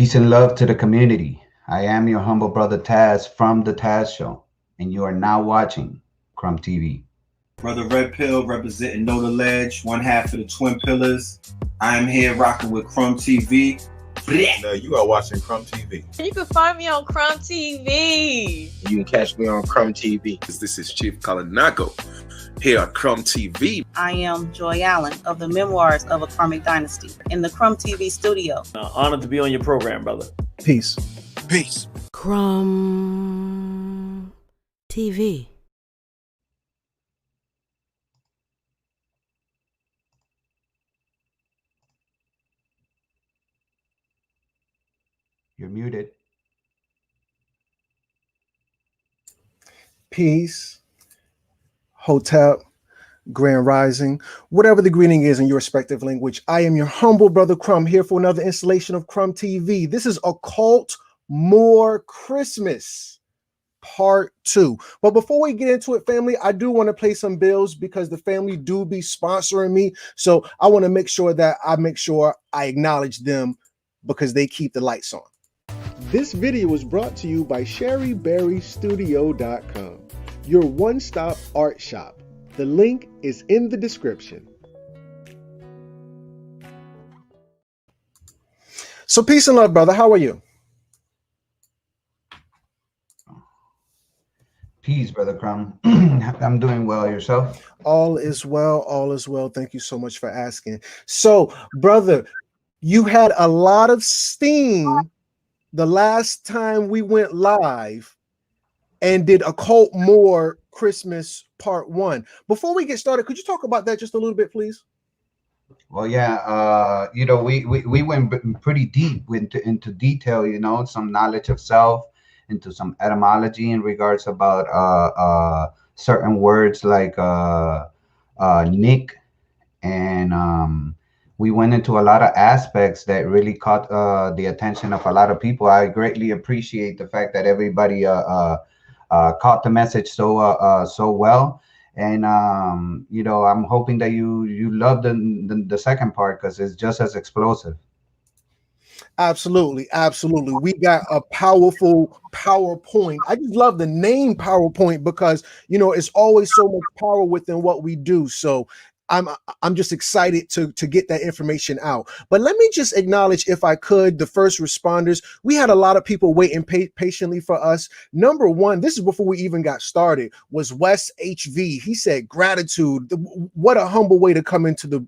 Peace and love to the community. I am your humble brother Taz from the Taz Show, and you are now watching Crumb TV. Brother Red Pill representing Know the Ledge, one half of the Twin Pillars. I am here rocking with Crumb TV. No, you are watching Crumb TV. You can find me on Crumb TV. You can catch me on Crumb TV. This is Chief Kalanago here at Crumb TV. I am Joy Allen of the Memoirs of a Karmic Dynasty in the Crumb TV studio. Honored to be on your program, brother. Peace. Peace. Crumb TV. You're muted. Peace. Hotep. Grand Rising, whatever the greeting is in your respective language. I am your humble brother Crumb here for another installation of Crumb TV. This is Occult Moor Christmas Part 2. But before we get into it, family, I do want to pay some bills because the family do be sponsoring me. So I want to make sure that I acknowledge them because they keep the lights on. This video was brought to you by SherryBerryStudio.com, your one-stop art shop. The link is in the description. So peace and love, brother. How are you? Peace, brother Crumb. I'm doing well. Yourself? All is well. All is well. Thank you so much for asking. So, brother, you had a lot of steam the last time we went live and did Occult Moor Christmas Part 1. Before we get started, could you talk about that just a little bit, please? Well, yeah. We went pretty deep into detail. Some knowledge of self, into some etymology in regards about certain words like Nick, and we went into a lot of aspects that really caught the attention of a lot of people. I greatly appreciate the fact that everybody caught the message so well, and I'm hoping that you love the second part because it's just as explosive. Absolutely. We got a powerful PowerPoint. I just love the name PowerPoint because it's always so much power within what we do. So I'm just excited to get that information out. But let me just acknowledge, if I could, the first responders. We had a lot of people waiting patiently for us. Number one, this is before we even got started, was Wes HV. He said, gratitude. What a humble way to come into the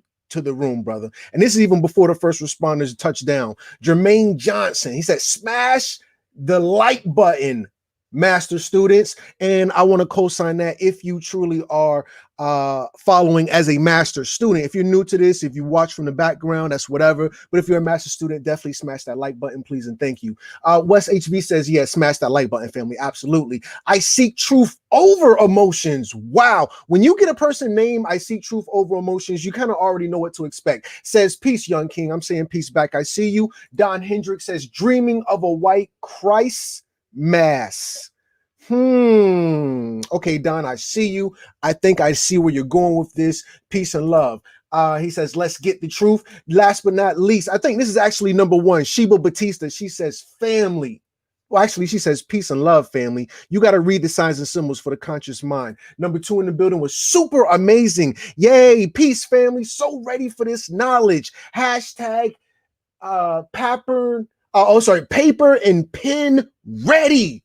room, brother. And this is even before the first responders touched down. Jermaine Johnson, he said, smash the like button, master students. And I want to co-sign that if you truly are following as a master student. If you're new to this, if you watch from the background, that's whatever. But if you're a master student, definitely smash that like button, please, and thank you. Wes HV says, yeah, smash that like button, family. Absolutely. I seek truth over emotions. Wow. When you get a person named I seek truth over emotions, you kind of already know what to expect. Says, peace, young king. I'm saying peace back. I see you. Don Hendricks says, dreaming of a white Christ mass. Okay, Don, I see you. I think I see where you're going with this. Peace and love. He says, let's get the truth. Last but not least, I think this is actually number one. Sheba Batista, she says, family. Well, actually, she says, peace and love, family. You got to read the signs and symbols for the conscious mind. Number two in the building was super amazing. Yay, peace, family. So ready for this knowledge. Hashtag paper and pen ready.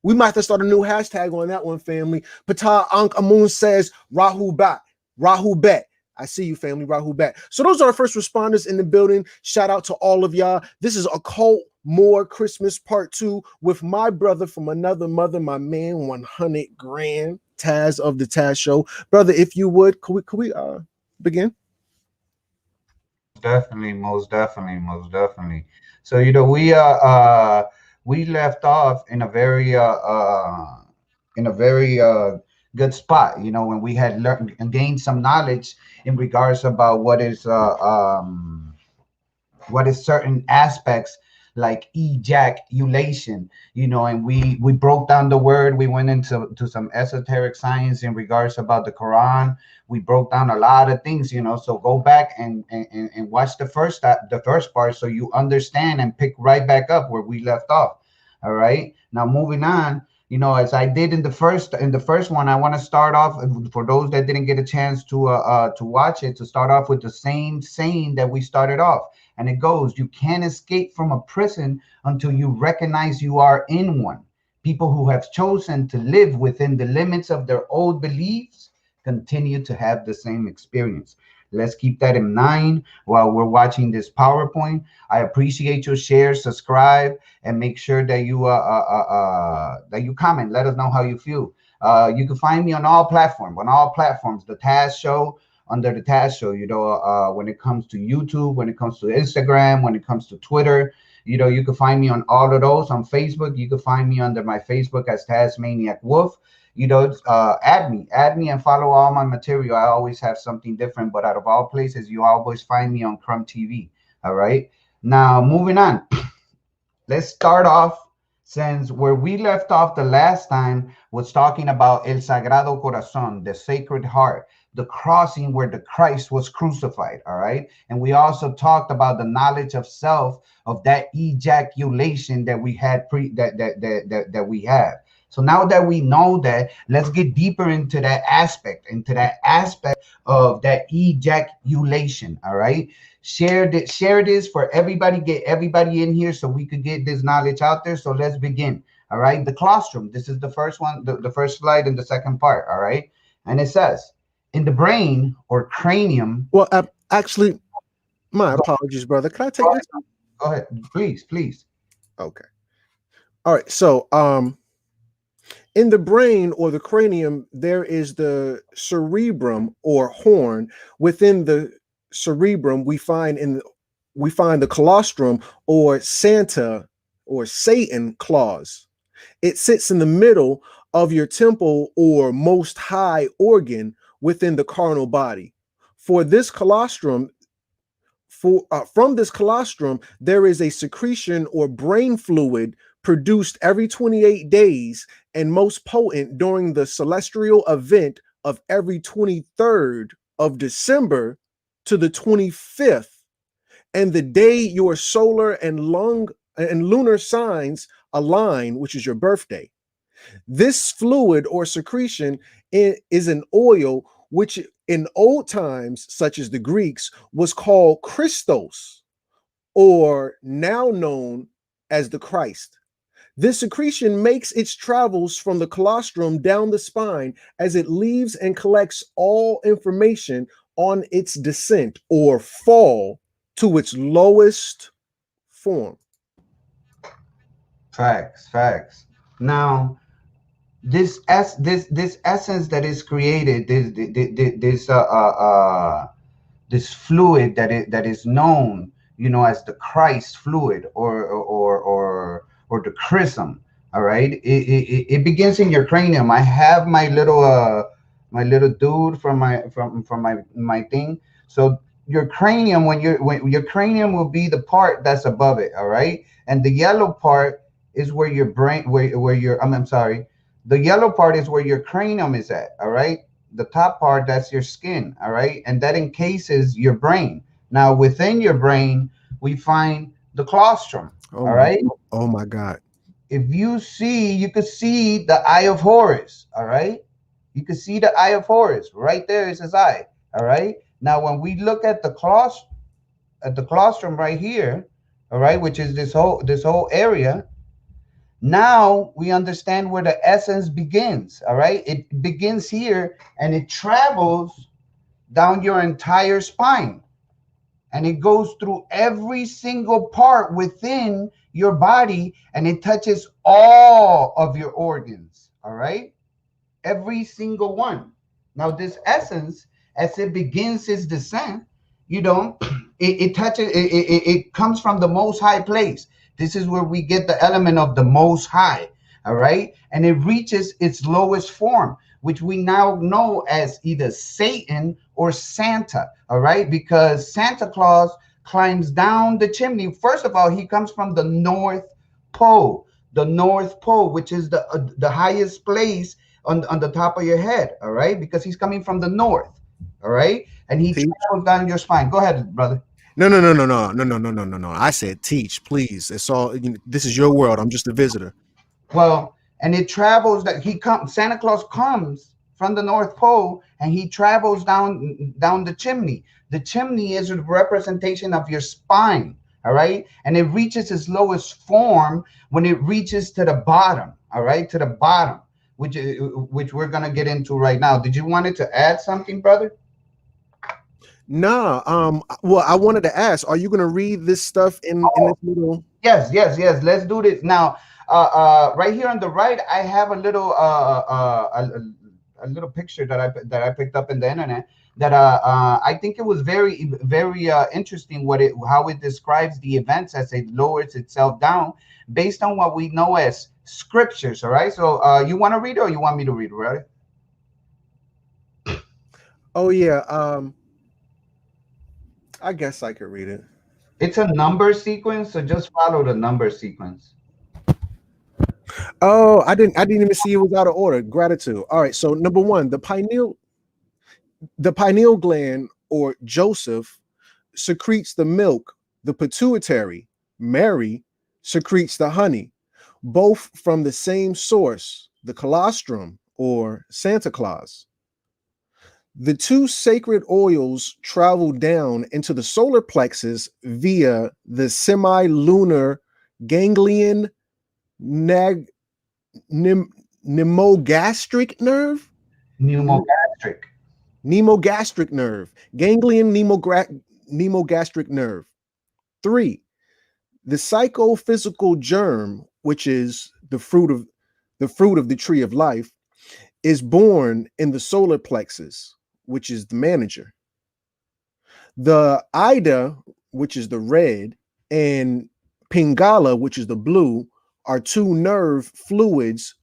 We might have to start a new hashtag on that one, family. Patah Ankh Amun says, Rahu Bet. I see you, family. Rahu Bet. So those are our first responders in the building. Shout out to all of y'all. This is Occult Moor Christmas Part 2 with my brother from another mother, my man, 100 grand, Taz of the Taz Show. Brother, if you would, could we begin? Definitely, most definitely. So we left off in a very good spot, when we had learned and gained some knowledge in regards about what is certain aspects like ejaculation, and we broke down the word. We went into some esoteric science in regards about the Quran. We broke down a lot of things, so go back and watch the first part so you understand and pick right back up where we left off. All right, now moving on, as I did in the first one, I want to start off, for those that didn't get a chance to watch it, to start off with the same saying that we started off. And it goes, you can't escape from a prison until you recognize you are in one. People who have chosen to live within the limits of their old beliefs continue to have the same experience. Let's keep that in mind while we're watching this PowerPoint. I appreciate your share, subscribe, and make sure that you comment. Let us know how you feel. You can find me on all platforms. The Taz Show, under the Taz Show. When it comes to YouTube, when it comes to Instagram, when it comes to Twitter, you can find me on all of those. On Facebook, you can find me under my Facebook as Tasmaniac Wolf. Add me and follow all my material. I always have something different, but out of all places, you always find me on Crumb TV. All right. Now, moving on. Let's start off, since where we left off the last time was talking about El Sagrado Corazón, the Sacred Heart, the crossing where the Christ was crucified. All right. And we also talked about the knowledge of self, of that ejaculation that we had that we have. So now that we know that, let's get deeper into that aspect of that ejaculation. All right. Share this for everybody. Get everybody in here so we could get this knowledge out there. So let's begin. All right. The colostrum. This is the first one, the first slide in the second part. All right. And it says, in the brain or cranium. Well, actually, my apologies, brother. Can I take this? Go ahead. Please. Okay. All right. So, in the brain or the cranium, there is the cerebrum or horn. Within the cerebrum, we find the colostrum or Santa or Satan claws. It sits in the middle of your temple or most high organ within the carnal body. For this colostrum, from this colostrum, there is a secretion or brain fluid produced every 28 days and most potent during the celestial event of every 23rd of December to the 25th, and the day your solar and lunar signs align, which is your birthday. This fluid or secretion is an oil which in old times, such as the Greeks, was called Christos, or now known as the Christ. This secretion makes its travels from the colostrum down the spine as it leaves and collects all information on its descent or fall to its lowest form. Facts. Now, this essence that is created, this fluid that is known, as the Christ fluid or the chrism. All right, it begins in your cranium. I have my little dude from my thing. So your cranium, when your cranium will be the part that's above it. All right, and the yellow part is where your brain, where your I'm sorry, the yellow part is where your cranium is at. All right, the top part, that's your skin. All right, and that encases your brain. Now within your brain, we find the colostrum. All right. Oh my God. If you could see the eye of Horus. All right. You can see the eye of Horus right there is his eye. All right. Now, when we look at the colostrum right here, all right, which is this whole area, now we understand where the essence begins. All right. It begins here and it travels down your entire spine. And it goes through every single part within your body, and it touches all of your organs. All right, every single one. Now, this essence, as it begins its descent, it touches. It comes from the most high place. This is where we get the element of the most high. All right, and it reaches its lowest form, which we now know as either Satan or Santa. All right, because Santa Claus climbs down the chimney. First of all, he comes from the North Pole, which is the highest place on the top of your head, all right? Because he's coming from the north, all right? And he travels down your spine. Go ahead, brother. No. I said teach, please. It's all, this is your world. I'm just a visitor. Well, and it travels that Santa Claus comes from the North Pole and he travels down the chimney. The chimney is a representation of your spine, all right? And it reaches its lowest form when it reaches to the bottom, all right? To the bottom, which we're gonna get into right now. Did you wanted to add something, brother? Nah. Well, I wanted to ask, are you gonna read this stuff in this little? Yes. Let's do this now. Right here on the right, I have a little a little picture that I picked up in the internet that I think it was very interesting how it describes the events as it lowers itself down based on what we know as scriptures. All right. So you want to read it or you want me to read it, right? Oh yeah. I guess I could read it. It's a number sequence, so just follow the number sequence. Oh, I didn't even see it was out of order. Gratitude. All right. So number one, the pineal gland, or Joseph, secretes the milk. The pituitary, Mary, secretes the honey, both from the same source, the colostrum, or Santa Claus. The two sacred oils travel down into the solar plexus via the semi-lunar ganglion pneumogastric nerve. Pneumogastric nerve. Ganglion pneumogastric nerve. 3. The psychophysical germ, which is the fruit of the tree of life, is born in the solar plexus, which is the manager. The Ida, which is the red, and Pingala, which is the blue, are two nerve fluids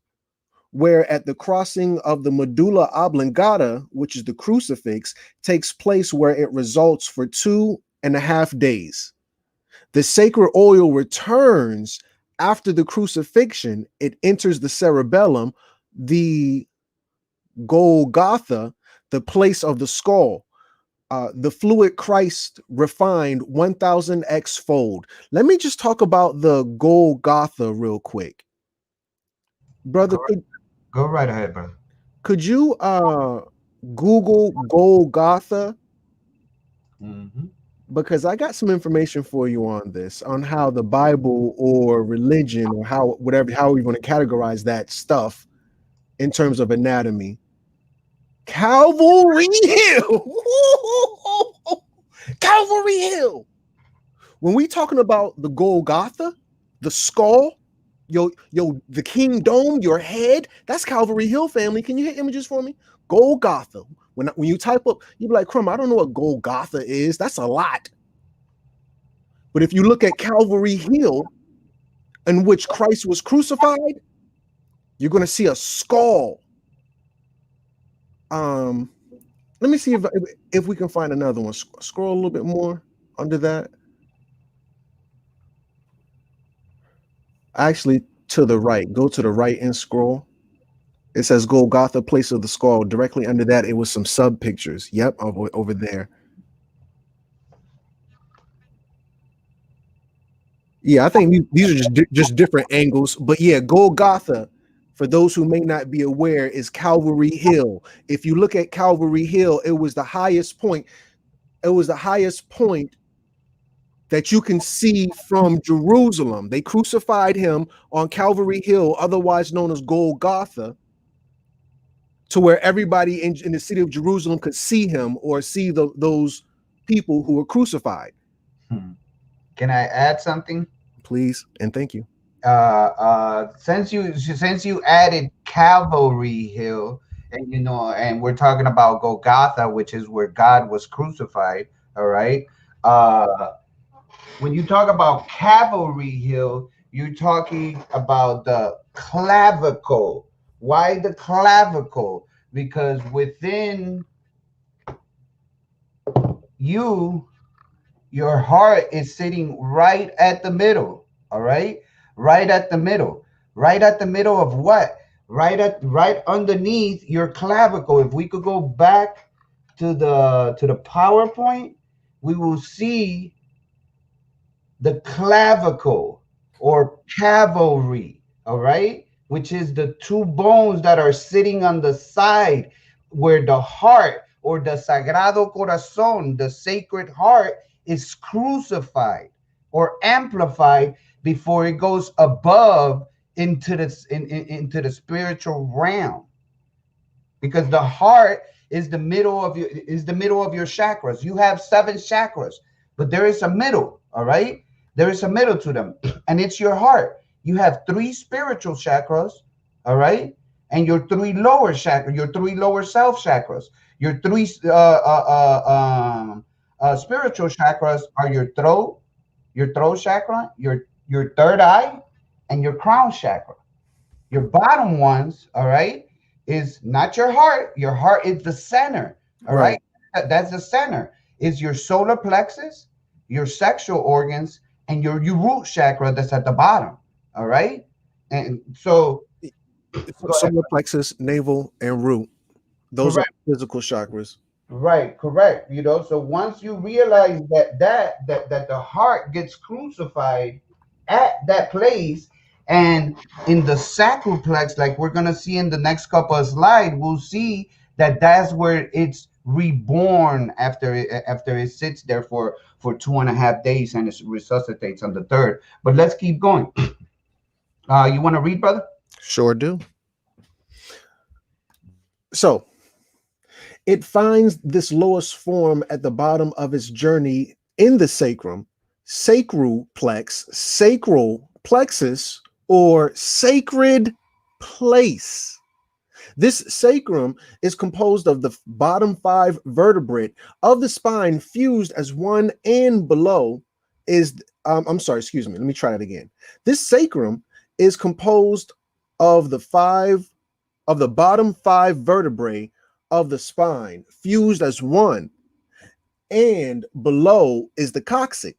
where at the crossing of the medulla oblongata, which is the crucifix, takes place where it results for 2.5 days. The sacred oil returns after the crucifixion. It enters the cerebellum, the Golgotha, the place of the skull. The fluid Christ refined 1000x fold. Let me just talk about the Golgotha real quick. Brother, go right ahead, brother. Could you Google Golgotha? Mm-hmm. Because I got some information for you on this, on how the Bible or religion or how we want to categorize that stuff in terms of anatomy. Calvary Hill. Calvary Hill. When we talking about the Golgotha, the skull, the King Dome, your head, that's Calvary Hill, family. Can you hit images for me? Golgotha. When you type up, you be like, Crum, I don't know what Golgotha is. That's a lot. But if you look at Calvary Hill, in which Christ was crucified, you're going to see a skull. Let me see if we can find another one. Scroll a little bit more under that. Actually, to the right. Go to the right and scroll. It says Golgotha, place of the skull. Directly under that, it was some sub pictures. Yep, over there. Yeah, I think these are just different angles. But yeah, Golgotha, for those who may not be aware, is Calvary Hill. If you look at Calvary Hill, it was the highest point. It was the highest point that you can see from Jerusalem. They crucified him on Calvary Hill, otherwise known as Golgotha, to where everybody in the city of Jerusalem could see him or see those people who were crucified. Can I add something? Please and thank you. Since you added Calvary Hill, and we're talking about Golgotha, which is where God was crucified. All right. When you talk about Calvary Hill, you're talking about the clavicle. Why the clavicle? Because within you your heart is sitting right at the middle. All right, right at the middle. Right at the middle of what? Right underneath your clavicle. If we could go back to the PowerPoint, we will see the clavicle or cavalry, all right, which is the two bones that are sitting on the side where the heart or the Sagrado Corazon, the Sacred Heart, is crucified or amplified before it goes above into into the spiritual realm, because the heart is the middle of your chakras. You have 7 chakras, but there is a middle, all right? There is a middle to them, and it's your heart. You have 3 spiritual chakras, all right? And your 3 lower chakras, your 3 lower self chakras. Your 3 spiritual chakras are your throat chakra, your third eye, and your crown chakra. Your bottom ones, all right, is not your heart. Your heart is the center, all right? That's the center. Is your solar plexus, your sexual organs, and your root chakra that's at the bottom, all right? And so solar plexus, navel, and root. Those correct. are physical chakras. Right, correct. You know, so once you realize that the heart gets crucified at that place, and in the sacroplex, like we're gonna see in the next couple of slides, we'll see that that's where it's reborn after it sits there for 2.5 days and it resuscitates on the third. But let's keep going. You want to read, brother? Sure do. So it finds this lowest form at the bottom of its journey in the sacrum, sacral plexus, or sacred place. This sacrum is composed of the bottom 5 vertebrae of the spine fused as one, and below is, I'm sorry, excuse me, let me try it again. This sacrum is composed of the bottom 5 vertebrae of the spine fused as one, and below is the coccyx.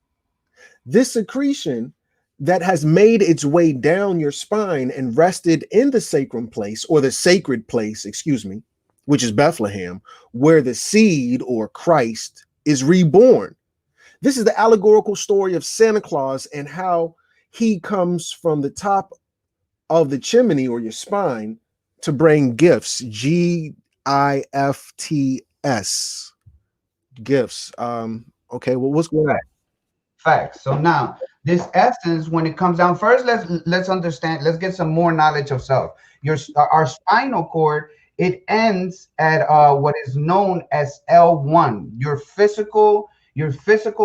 This secretion that has made its way down your spine and rested in the sacrum place, or the sacred place, excuse me, which is Bethlehem, where the seed or Christ is reborn. This is the allegorical story of Santa Claus and how he comes from the top of the chimney or your spine to bring gifts. Gifts. Gifts. Okay, well, what's going on? Facts. So now this essence, when it comes down, first let's understand, let's get some more knowledge of self. Our spinal cord, it ends at what is known as L1. Your physical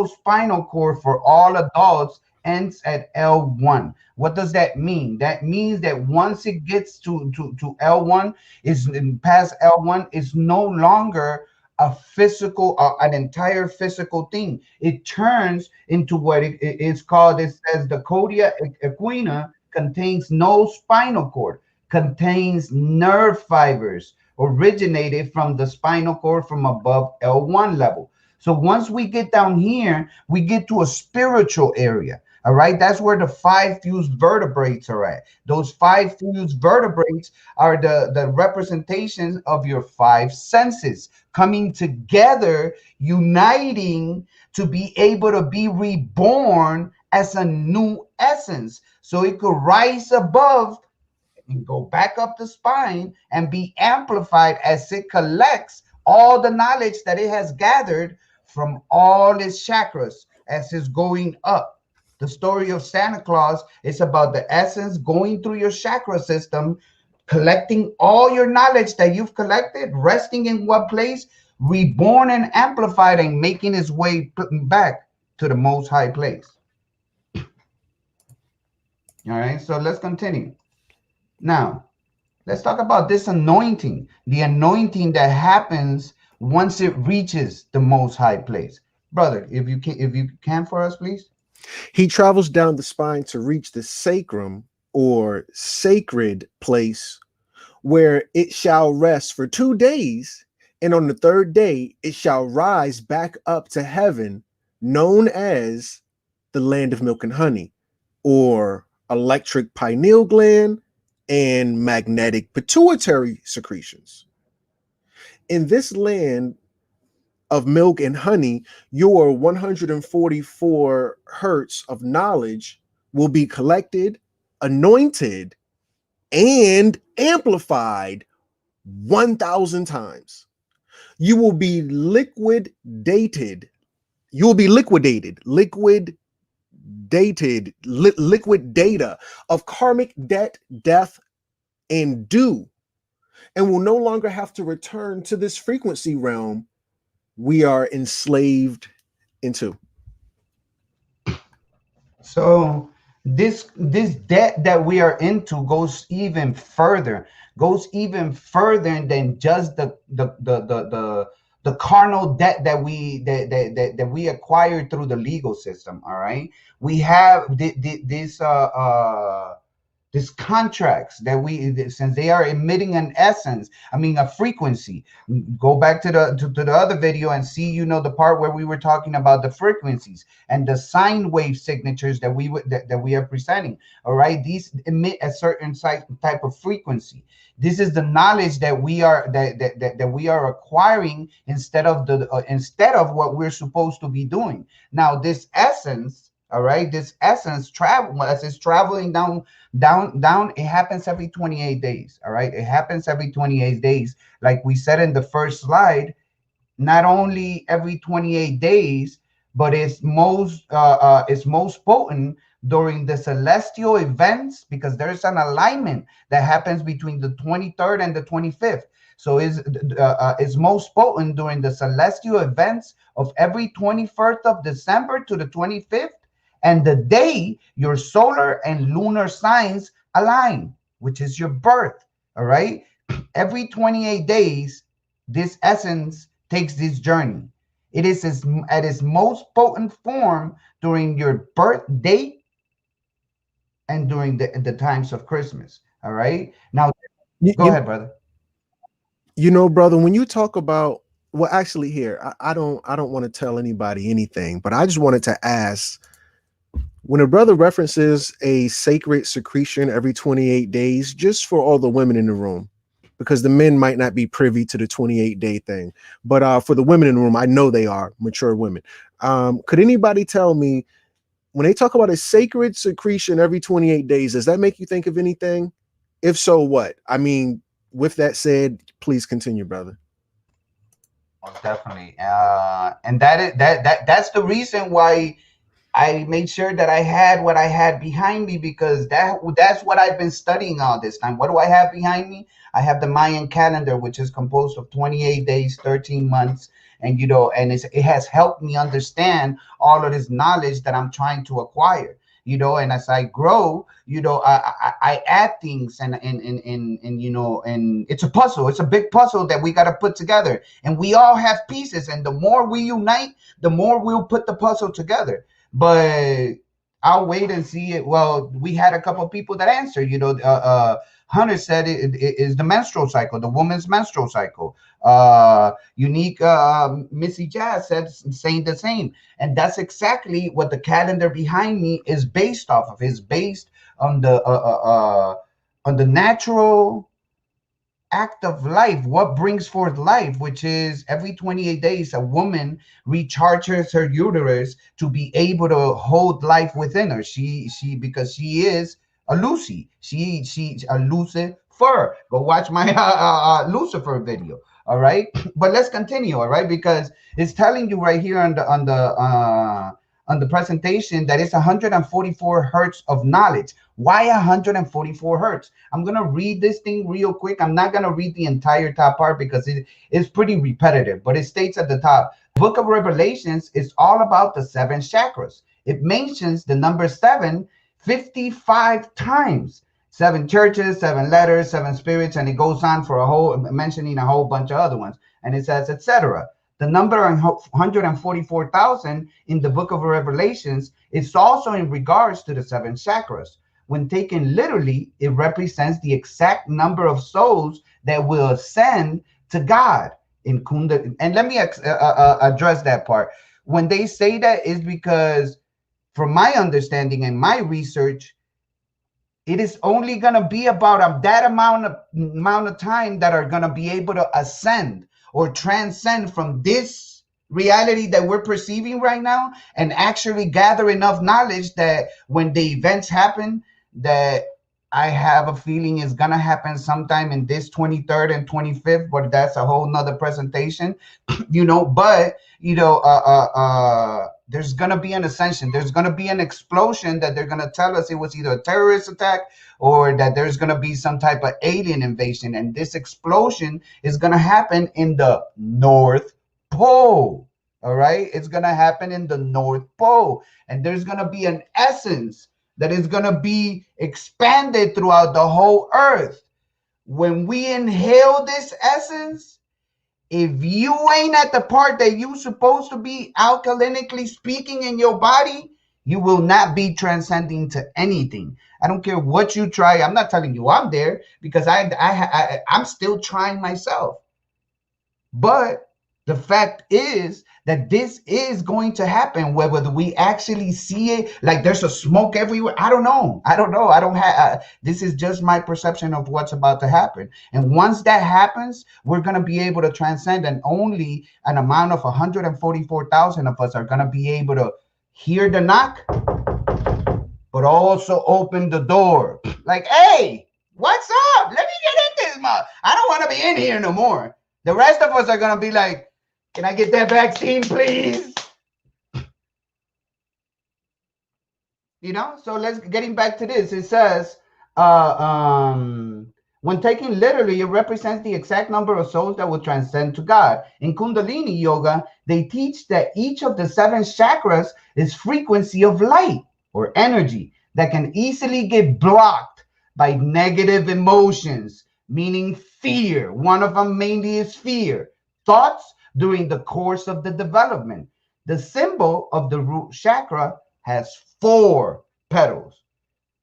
spinal cord for all adults ends at L1. What does that mean? That means that once it gets to L1, is past L1, is no longer a physical, an entire physical thing. It turns into what it is called. It says the Codia equina contains no spinal cord, contains nerve fibers originated from the spinal cord from above L1 level. So once we get down here, we get to a spiritual area. All right, that's where the 5 fused vertebrae are at. Those 5 fused vertebrae are the representations of your 5 senses coming together, uniting to be able to be reborn as a new essence. So it could rise above and go back up the spine and be amplified as it collects all the knowledge that it has gathered from all its chakras as it's going up. The story of Santa Claus is about the essence going through your chakra system, collecting all your knowledge that you've collected, resting in one place, reborn and amplified, and making its way back to the most high place. All right, so let's continue. Now, let's talk about this anointing, the anointing that happens once it reaches the most high place. Brother, if you can for us, please. He travels down the spine to reach the sacrum or sacred place, where it shall rest for 2 days, and on the 3rd day it shall rise back up to heaven, known as the land of milk and honey, or electric pineal gland and magnetic pituitary secretions. In this land of milk and honey, your 144 hertz of knowledge will be collected, anointed, and amplified 1,000 times. You will be liquidated. You will be liquidated, liquid data of karmic debt, death, and due, and will no longer have to return to this frequency realm we are enslaved into. So this debt that we are into goes even further, than just the carnal debt that we acquired through the legal system. All right, we have these contracts that since they are emitting an essence, I mean a frequency. Go back to the other video and see, the part where we were talking about the frequencies and the sine wave signatures that we are presenting. All right, these emit a certain type of frequency. This is the knowledge that we are that we are acquiring instead of what we're supposed to be doing. Now this essence, all right, this essence travel as it's traveling down, it happens every 28 days. All right, it happens every 28 days, like we said in the first slide. Not only every 28 days, but it's most potent during the celestial events, because there's an alignment that happens between the 23rd and the 25th. So it's most potent during the celestial events of every 21st of December to the 25th, and the day your solar and lunar signs align, which is your birth. All right, every 28 days, this essence takes this journey. It is at its most potent form during your birth date and during the times of Christmas. All right, now go ahead, brother. Brother, when you talk about, well, actually, here, I don't want to tell anybody anything, but I just wanted to ask, when a brother references a sacred secretion every 28 days, just for all the women in the room, because the men might not be privy to the 28-day thing, but for the women in the room, I know they are mature women. Could anybody tell me, when they talk about a sacred secretion every 28 days, does that make you think of anything? If so, what? I mean, with that said, please continue, brother. Most definitely. And that's the reason why I made sure that I had what I had behind me, because that's what I've been studying all this time. What do I have behind me? I have the Mayan calendar, which is composed of 28 days, 13 months. And, it has helped me understand all of this knowledge that I'm trying to acquire, and as I grow, I add things and it's a puzzle. It's a big puzzle that we got to put together, and we all have pieces. And the more we unite, the more we'll put the puzzle together. But I'll wait and see it. Well, we had a couple of people that answered. Hunter said it is the menstrual cycle, the woman's menstrual cycle. Unique Missy Jazz said saying the same, and that's exactly what the calendar behind me is based off of. It's based on the natural act of life, what brings forth life, which is every 28 days a woman recharges her uterus to be able to hold life within her. She because she is a Lucy, she's a Lucifer. Go watch my Lucifer video. All right, but let's continue. All right, because it's telling you right here on the presentation that it's 144 hertz of knowledge. Why 144 hertz? I'm gonna read this thing real quick. I'm not gonna read the entire top part because it is pretty repetitive, but it states at the top, Book of Revelations is all about the 7 chakras. It mentions the number 7 55 times. 7 churches, 7 letters, 7 spirits, and it goes on for mentioning a whole bunch of other ones. And it says, etc. The number 144,000 in the Book of Revelations is also in regards to the 7 chakras. When taken literally, it represents the exact number of souls that will ascend to God in Kunda. And let me address that part. when they say that is because, from my understanding and my research, it is only going to be about that amount of time that are going to be able to ascend or transcend from this reality that we're perceiving right now, and actually gather enough knowledge that when the events happen, that I have a feeling is going to happen sometime in this 23rd and 25th, but that's a whole nother presentation, but there's going to be an ascension. There's going to be an explosion that they're going to tell us it was either a terrorist attack or that there's going to be some type of alien invasion. And this explosion is going to happen in the North Pole. All right. It's going to happen in the North Pole. And there's going to be an essence that is going to be expanded throughout the whole earth. When we inhale this essence, if you ain't at the part that you supposed to be alkalinically speaking in your body, you will not be transcending to anything. I don't care what you try. I'm not telling you I'm there, because I'm still trying myself. But the fact is that this is going to happen, whether we actually see it, like there's a smoke everywhere. I don't know. I don't have, this is just my perception of what's about to happen. And once that happens, we're going to be able to transcend, and only an amount of 144,000 of us are going to be able to hear the knock, but also open the door. Like, hey, what's up? Let me get in this mouth. I don't want to be in here no more. The rest of us are going to be like, can I get that vaccine, please? So let's getting back to this. It says, when taken literally, it represents the exact number of souls that will transcend to God. In Kundalini Yoga, they teach that each of the 7 chakras is frequency of light or energy that can easily get blocked by negative emotions, meaning fear. One of them mainly is fear. Thoughts during the course of the development. The symbol of the root chakra has 4 petals.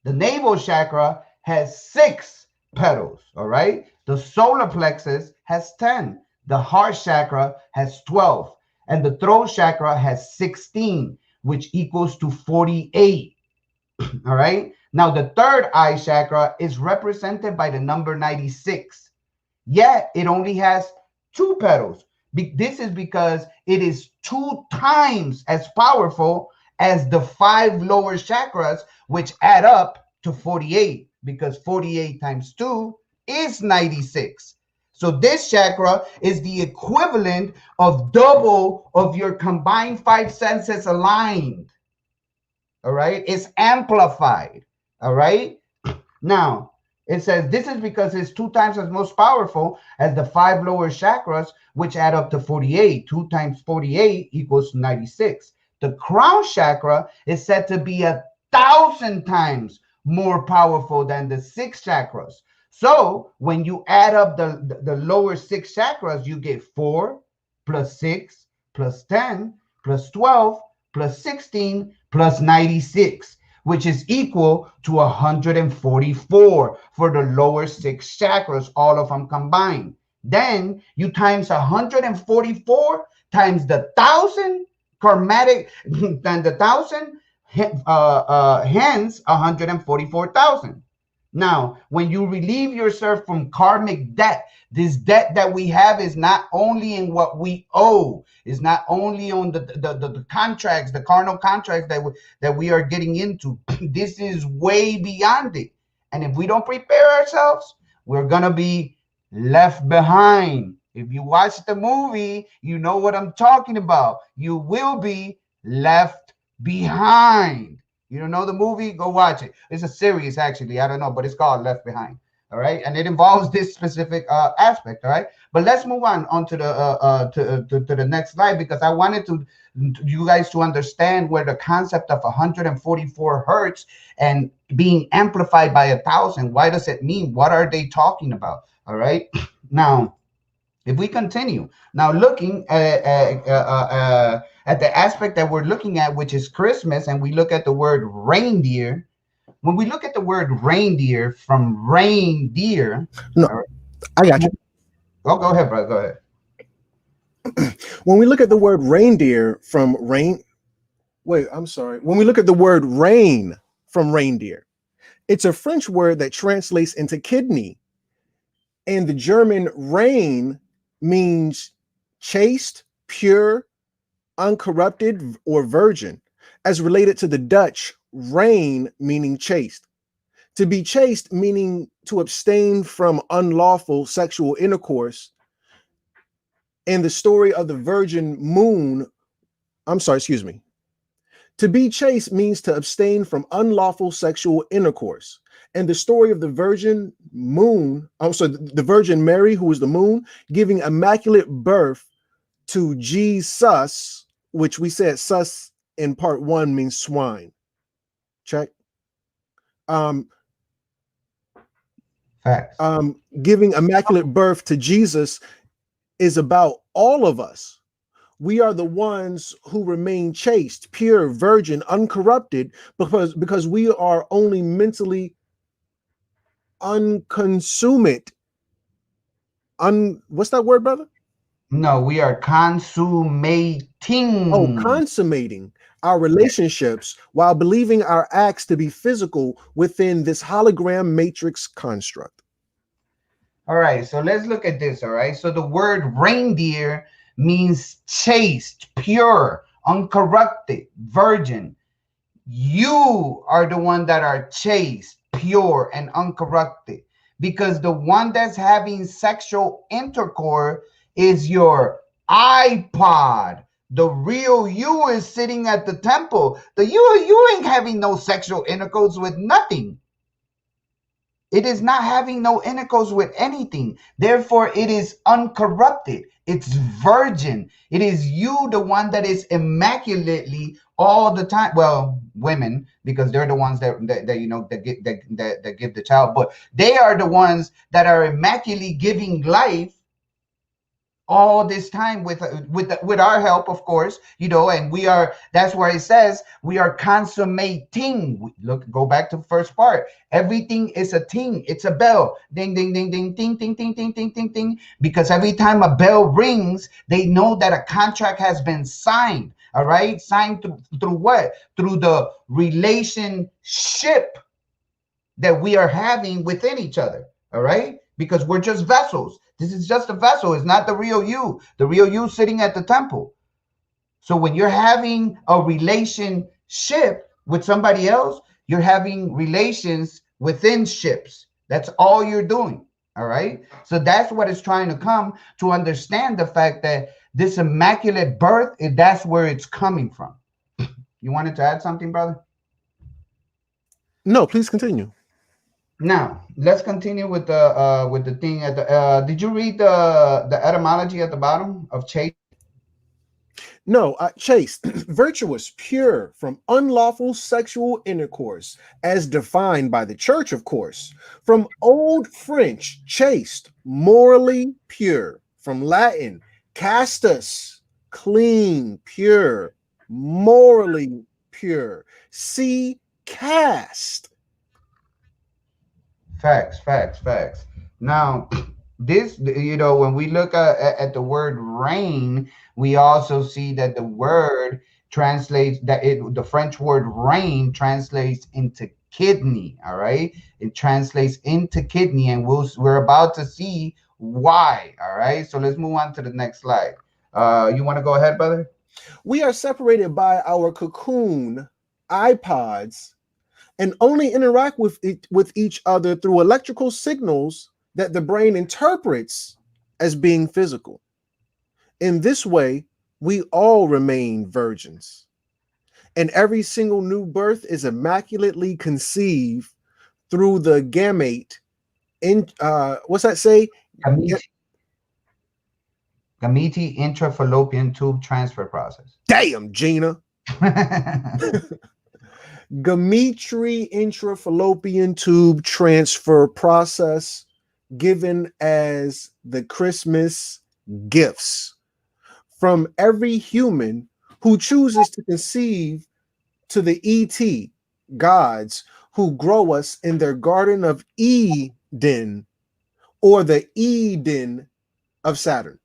The navel chakra has 6 petals, all right? The solar plexus has 10. The heart chakra has 12. And the throat chakra has 16, which equals to 48, all right? Now, the third eye chakra is represented by the number 96. Yet, it only has 2 petals. This is because it is 2 times as powerful as the 5 lower chakras, which add up to 48, because 48 times 2 is 96. So this chakra is the equivalent of double of your combined 5 senses aligned. All right? It's amplified. All right? Now, it says this is because it's 2 times as most powerful as the 5 lower chakras, which add up to 48. 2 times 48 equals 96. The crown chakra is said to be 1,000 times more powerful than the 6 chakras. So when you add up the lower 6 chakras, you get 4 plus 6 plus 10 plus 12 plus 16 plus 96. Which is equal to 144 for the lower 6 chakras, all of them combined. Then you times 144 times the 1,000 karmatic, than the 1,000, hence 144,000. Now, when you relieve yourself from karmic debt, this debt that we have is not only in what we owe, is not only on the contracts, the carnal contracts that we are getting into. This is way beyond it. And if we don't prepare ourselves, we're going to be left behind. If you watch the movie, you know what I'm talking about. You will be left behind. You don't know the movie? Go watch it. It's a series, actually. I don't know, but it's called Left Behind. All right, and it involves this specific aspect. All right, but let's move on to the next slide, because I wanted you guys to understand where the concept of 144 hertz and being amplified by 1,000. Why does it mean? What are they talking about? All right, now if we continue now looking at the aspect that we're looking at, which is Christmas, and we look at the word reindeer. When we look at the word reindeer from reindeer, no, I got you. Oh, go ahead, brother. Go ahead. When we look at the word reindeer from rain, wait, I'm sorry. When we look at the word rain from reindeer, it's a French word that translates into kidney. And the German rein means chaste, pure, uncorrupted, or virgin, as related to the Dutch rein meaning chaste. To be chaste meaning to abstain from unlawful sexual intercourse. And the story of the virgin moon, I'm sorry, excuse me. To be chaste means to abstain from unlawful sexual intercourse. And the story of the Virgin Moon, so the Virgin Mary, who is the moon, giving immaculate birth to Jesus, which we said sus in part 1 means swine. Check. Facts. Giving immaculate birth to Jesus is about all of us. We are the ones who remain chaste, pure, virgin, uncorrupted, because we are only mentally unconsummate. What's that word, brother? No, we are consummating. Oh, consummating our relationships while believing our acts to be physical within this hologram matrix construct. All right, so let's look at this. All right, so the word reindeer means chaste, pure, uncorrupted, virgin. You are the one that are chaste, pure, and uncorrupted, because the one that's having sexual intercourse is your iPod. The real you is sitting at the temple. The you ain't having no sexual intercourse with nothing. It is not having no intercourse with anything. Therefore, it is uncorrupted. It's virgin. It is you, the one that is immaculately all the time. Well, women, because they're the ones that give the child, but they are the ones that are immaculately giving life all this time with our help, of course, and we are. That's where it says we are consummating. Look, go back to the first part. Everything is a ting. It's a bell. Ding, ding, ding, ding, ding, ding, ding, ding, ding, ding, ding. Because every time a bell rings, they know that a contract has been signed. All right, signed through what? Through the relationship that we are having within each other. All right, because we're just vessels. This is just a vessel. It's not the real you. The real you sitting at the temple. So when you're having a relationship with somebody else, you're having relations within ships. That's all you're doing. All right. So that's what it's trying to come to understand, the fact that this immaculate birth, that's where it's coming from. You wanted to add something, brother? No, please continue. Now let's continue with the thing at the. Did you read the etymology at the bottom of chaste? No, chaste, virtuous, pure, from unlawful sexual intercourse, as defined by the church, of course. From Old French, chaste, morally pure. From Latin, castus, clean, pure, morally pure. See, caste. Facts. Now, this, when we look at the word rain, we also see that the word translates the French word rain translates into kidney. All right, it translates into kidney, and we're about to see why. All right, so let's move on to the next slide. You want to go ahead, brother? We are separated by our cocoon, iPods, and only interact with each other through electrical signals that the brain interprets as being physical. In this way, we all remain virgins. And every single new birth is immaculately conceived through the gamete. What's that say? Gamete intrafallopian tube transfer process. Damn, Gina. Gametry intrafallopian tube transfer process, given as the Christmas gifts from every human who chooses to conceive to the ET gods who grow us in their Garden of Eden, or the Eden of Saturn.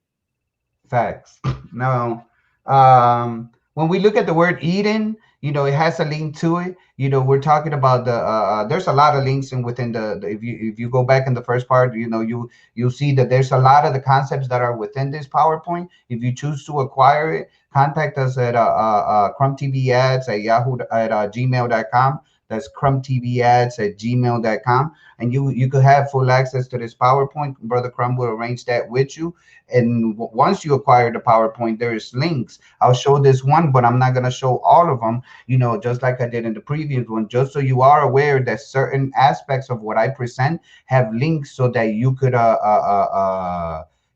Facts. No. When we look at the word Eden, it has a link to it. We're talking about the there's a lot of links in within if you go back in the first part, you'll see that there's a lot of the concepts that are within this PowerPoint. If you choose to acquire it, contact us at crumbtvads at yahoo at gmail.com. That's crumbtvads at gmail.com. And you could have full access to this PowerPoint. Brother Crumb will arrange that with you. And once you acquire the PowerPoint, there is links. I'll show this one, but I'm not going to show all of them, just like I did in the previous one, just so you are aware that certain aspects of what I present have links so that you could have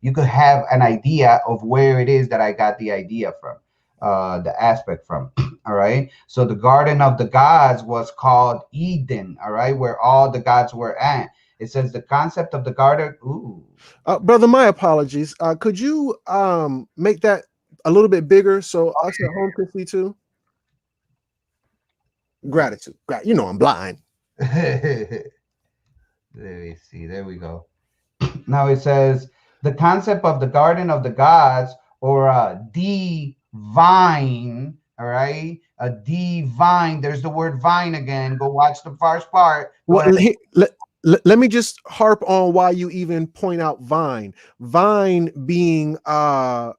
an idea of where it is that I got the idea from, the aspect from. All right. So the Garden of the Gods was called Eden. All right. Where all the gods were at. It says the concept of the garden. Ooh. Brother, my apologies. Could you make that a little bit bigger so us at home can see too? Gratitude. I'm blind. Let me see. There we go. Now it says the concept of the Garden of the Gods, or a divine. All right, a divine. There's the word vine again. Go watch the first part. Let me just harp on why you even point out vine. Vine being a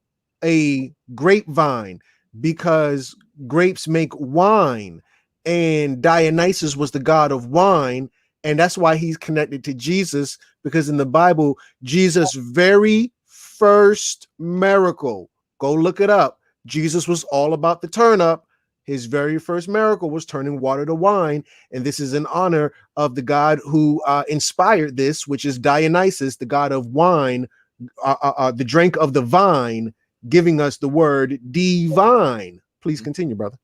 grapevine, because grapes make wine, and Dionysus was the god of wine, and that's why he's connected to Jesus, because in the Bible, Jesus' very first miracle, go look it up, Jesus was all about the turn up. His very first miracle was turning water to wine, and this is in honor of the god who inspired this, which is Dionysus, the god of wine, the drink of the vine, giving us the word divine. Please continue, brother.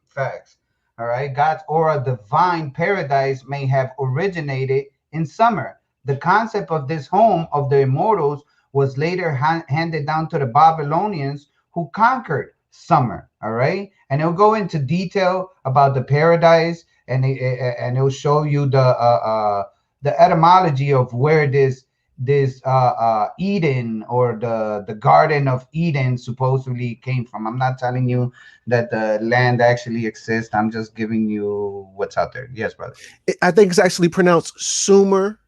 Facts. All right. God's aura divine paradise may have originated in summer. The concept of this home of the immortals was later handed down to the Babylonians, who conquered summer. All right. And it'll go into detail about the paradise, and it'll show you the etymology of where this Eden, or the Garden of Eden, supposedly came from. I'm not telling you that the land actually exists. I'm just giving you what's out there. Yes, brother. I think it's actually pronounced Sumer,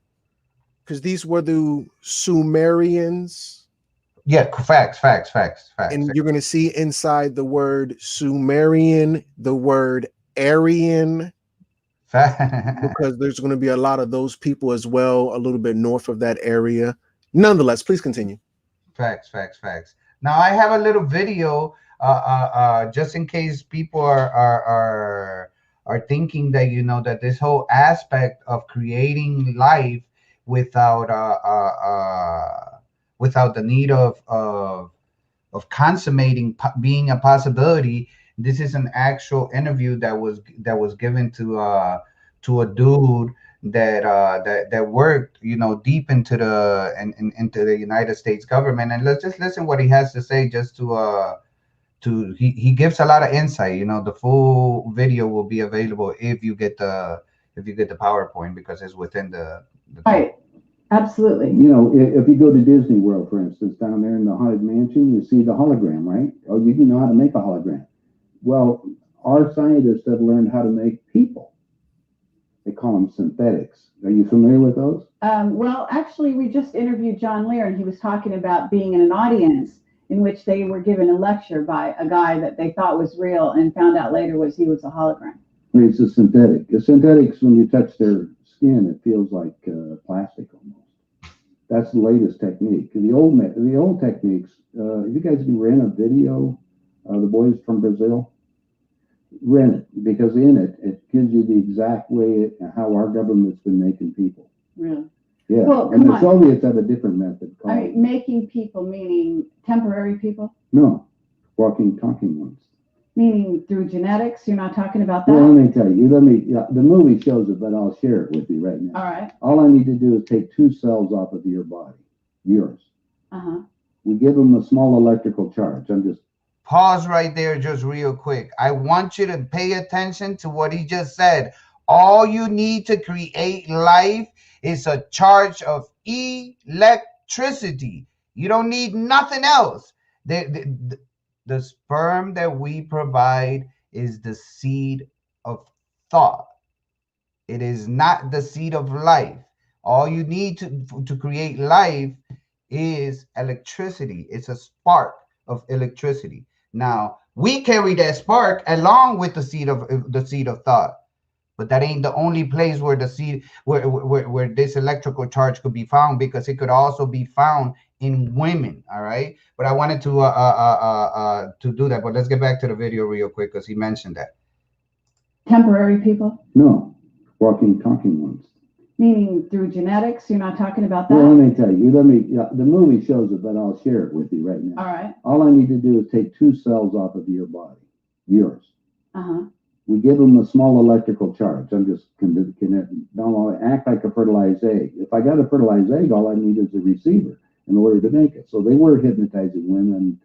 because these were the Sumerians. Yeah, facts. And you're going to see inside the word Sumerian, the word Aryan, because there's going to be a lot of those people as well, a little bit north of that area. Nonetheless, please continue. Facts. Now I have a little video, just in case people are thinking that that this whole aspect of creating life without the need of consummating being a possibility. This is an actual interview that was given to a dude that worked deep into the United States government. And let's just listen what he has to say, just he gives a lot of insight. The full video will be available if you get the PowerPoint, because it's within the right. Absolutely. If you go to Disney World, for instance, down there in the Haunted Mansion, you see the hologram, right? Oh, you know how to make a hologram. Well, our scientists have learned how to make people. They call them synthetics. Are you familiar with those? Well, actually, we just interviewed John Lear, and he was talking about being in an audience in which they were given a lecture by a guy that they thought was real, and found out later he was a hologram. It's a synthetic. The synthetics, when you touch their skin, it feels like plastic almost. That's the latest technique. The old techniques. If you guys can rent a video, the boys from Brazil, rent it, because in it gives you the exact way how our government's been making people. Really? Yeah. Well, and the Soviets have a different method. Making people, meaning temporary people? No, walking, talking ones. Meaning through genetics? You're not talking about that? Well, let me tell you. The movie shows it, but I'll share it with you right now. All right. All I need to do is take 2 cells off of your body, yours. Uh-huh. We give them a small electrical charge. I'm just pause right there, just real quick. I want you to pay attention to what he just said. All you need to create life is a charge of electricity. You don't need nothing else. The sperm that we provide is the seed of thought. It is not the seed of life. All you need to create life is electricity. It's a spark of electricity. Now we carry that spark along with the seed of thought, but that ain't the only place where the seed where this electrical charge could be found, because it could also be found in women. All right, but I wanted to do that. But let's get back to the video real quick, because he mentioned that. Temporary people? No, walking, talking ones. Meaning through genetics? You're not talking about that? Well, let me tell you. The movie shows it, but I'll share it with you right now. All right. All I need to do is take 2 cells off of your body, yours. Uh-huh. We give them a small electrical charge. I'm just don't act like a fertilized egg. If I got a fertilized egg, all I need is a receiver in order to make it. So they were hypnotizing women,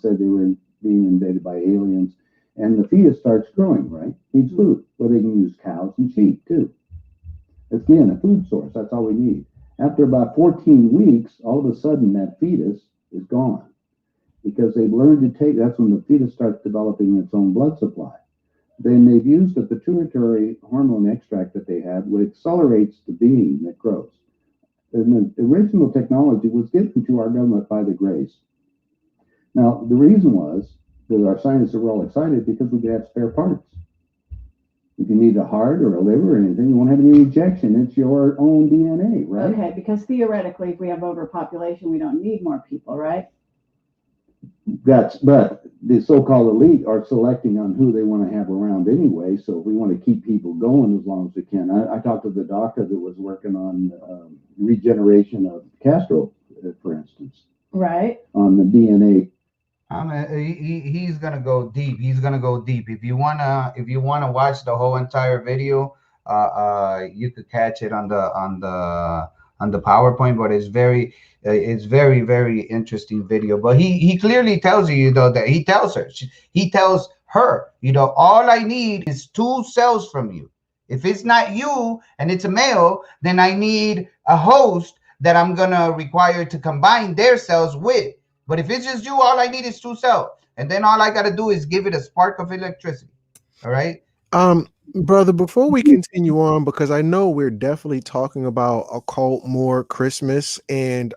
said they were being invaded by aliens. And the fetus starts growing, right? Needs food. Well, they can use cows and sheep too. Again, a food source. That's all we need. After about 14 weeks, all of a sudden that fetus is gone, because they've learned to take, that's when the fetus starts developing its own blood supply. Then they've used the pituitary hormone extract that they have, which accelerates the being that grows. And the original technology was given to our government by the Greys. Now, the reason was that our scientists were all excited because we could have spare parts. If you need a heart or a liver or anything, you won't have any rejection. It's your own DNA, right? Okay, because theoretically, if we have overpopulation, we don't need more people, right? But the so-called elite are selecting on who they want to have around anyway. So if we want to keep people going as long as we can, I talked to the doctor that was working on regeneration of Castro, for instance, right, on the DNA. He's gonna go deep. He's gonna go deep. If you wanna watch the whole entire video, you could catch it on the PowerPoint. But it's very very interesting video. But he clearly tells you, that he tells her, all I need is 2 cells from you. If it's not you and it's a male, then I need a host that I'm gonna require to combine their cells with. But if it's just you, all I need is 2 cells. And then all I got to do is give it a spark of electricity. All right. Brother, before we continue on, because I know we're definitely talking about Occult Moor Christmas. And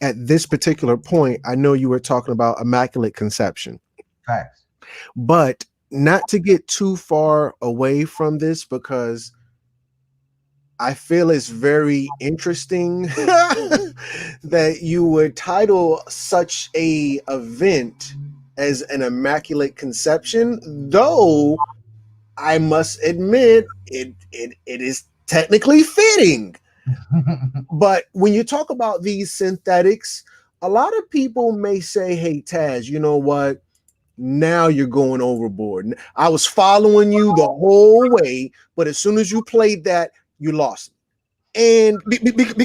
at this particular point, I know you were talking about Immaculate Conception. Facts. But not to get too far away from this, because I feel it's very interesting that you would title such a event as an Immaculate Conception, though I must admit it is technically fitting. But when you talk about these synthetics, a lot of people may say, hey, Taz, you know what? Now you're going overboard. I was following you the whole way, but as soon as you played that, you lost me. And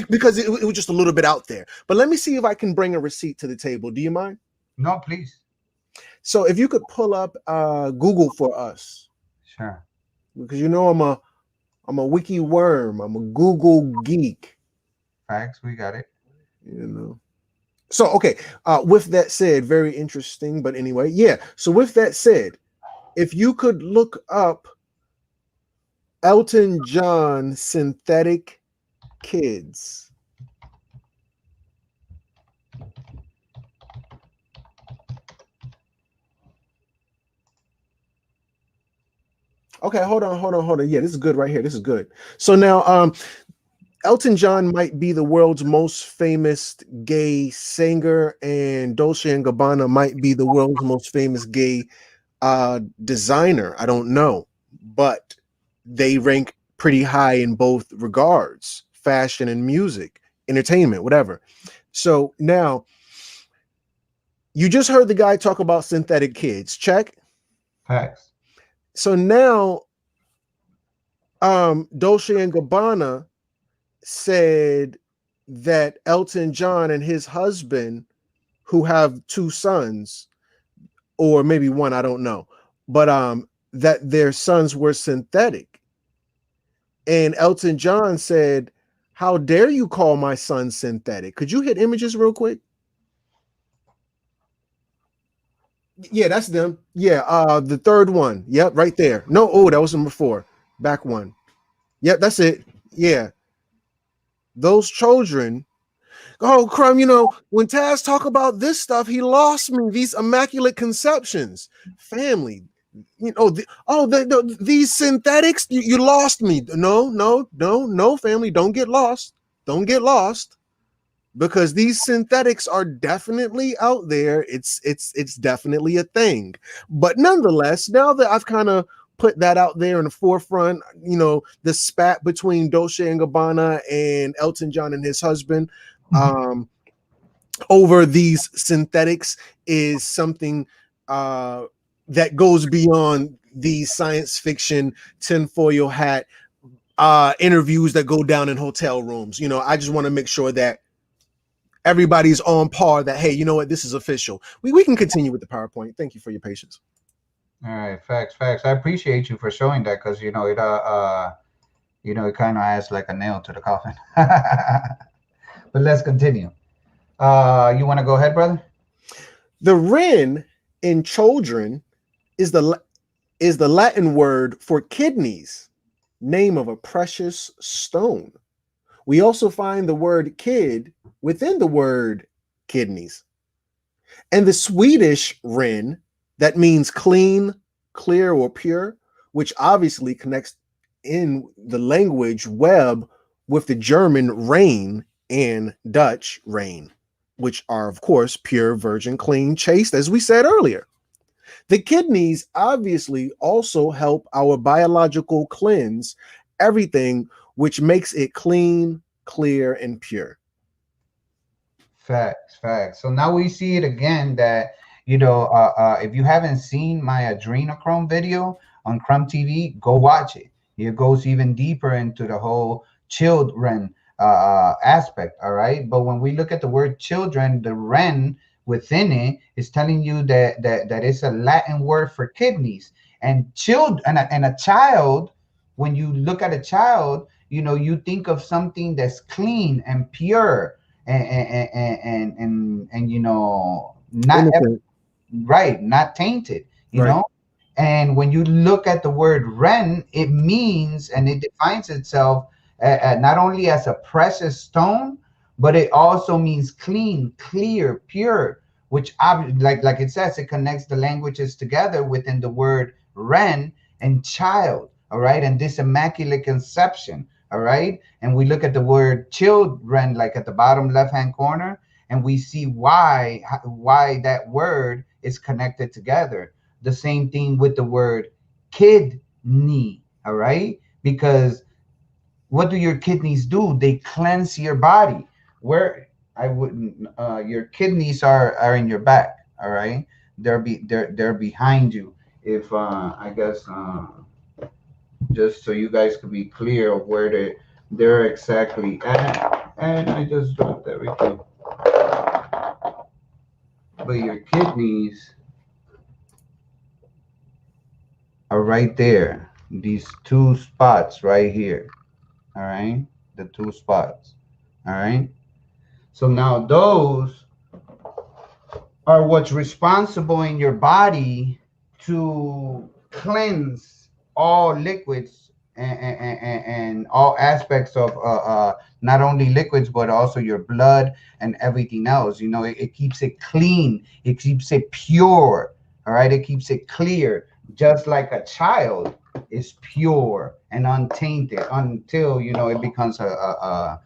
because it was just a little bit out there. But let me see if I can bring a receipt to the table. Do you mind? No, please. So if you could pull up Google for us. Sure. Because I'm a wiki worm. I'm a Google geek. Facts, we got it. So okay. With that said, very interesting. But anyway, yeah. So with that said, if you could look up Elton John synthetic kids. Okay, hold on. Yeah, this is good right here. This is good. So now Elton John might be the world's most famous gay singer, and Dolce & Gabbana might be the world's most famous gay designer. I don't know, but they rank pretty high in both regards: fashion and music, entertainment, whatever. So now you just heard the guy talk about synthetic kids. Check. Facts. So now Dolce & Gabbana said that Elton John and his husband, who have 2 sons, or maybe 1, I don't know, but that their sons were synthetic. And Elton John said, how dare you call my son synthetic? Could you hit images real quick? Yeah, that's them. Yeah, the third one. Yep, right there. No, oh, that was number 4. Back one. Yep, that's it. Yeah, those children. Oh, Crumb, when Taz talk about this stuff, he lost me. These immaculate conceptions, family. These synthetics, you lost me. No, family, don't get lost. Don't get lost. Because these synthetics are definitely out there. It's definitely a thing. But nonetheless, now that I've kind of put that out there in the forefront, the spat between Dolce and Gabbana and Elton John and his husband over these synthetics is something that goes beyond these science fiction tinfoil hat interviews that go down in hotel rooms. I just want to make sure that everybody's on par, that, hey, you know what, this is official. We can continue with the PowerPoint. Thank you for your patience. All right, facts. I appreciate you for showing that, because it kind of adds like a nail to the coffin. But let's continue. You want to go ahead, brother? The Ren in children is the Latin word for kidneys, name of a precious stone. We also find the word kid within the word kidneys. And the Swedish ren, that means clean, clear, or pure, which obviously connects in the language web with the German rein and Dutch rein, which are, of course, pure, virgin, clean, chaste, as we said earlier. The kidneys obviously also help our biological cleanse everything, which makes it clean, clear, and pure. Facts. So now we see it again that, if you haven't seen my adrenochrome video on Crumb TV, go watch it. It goes even deeper into the whole children aspect, all right? But when we look at the word children, the ren within it is telling you that it's a Latin word for kidneys. And a child, when you look at a child, you think of something that's clean and pure and not right, not tainted, right. And when you look at the word ren, it means, and it defines itself not only as a precious stone, but it also means clean, clear, pure, which like it says, it connects the languages together within the word ren and child. All right, and this immaculate conception. All right, and we look at the word children, like at the bottom left hand corner, and we see why that word is connected together. The same thing with the word kidney. All right, because what do your kidneys do? They cleanse your body. Where I wouldn't, your kidneys are in your back. All right, they're behind you. If I guess. Just so you guys could be clear of where they're exactly at. And I just dropped everything. But your kidneys are right there. These 2 spots right here. All right? The 2 spots. All right? So now those are what's responsible in your body to cleanse all liquids and all aspects of not only liquids, but also your blood and everything else. It keeps it clean. It keeps it pure. All right. It keeps it clear, just like a child is pure and untainted until, it becomes an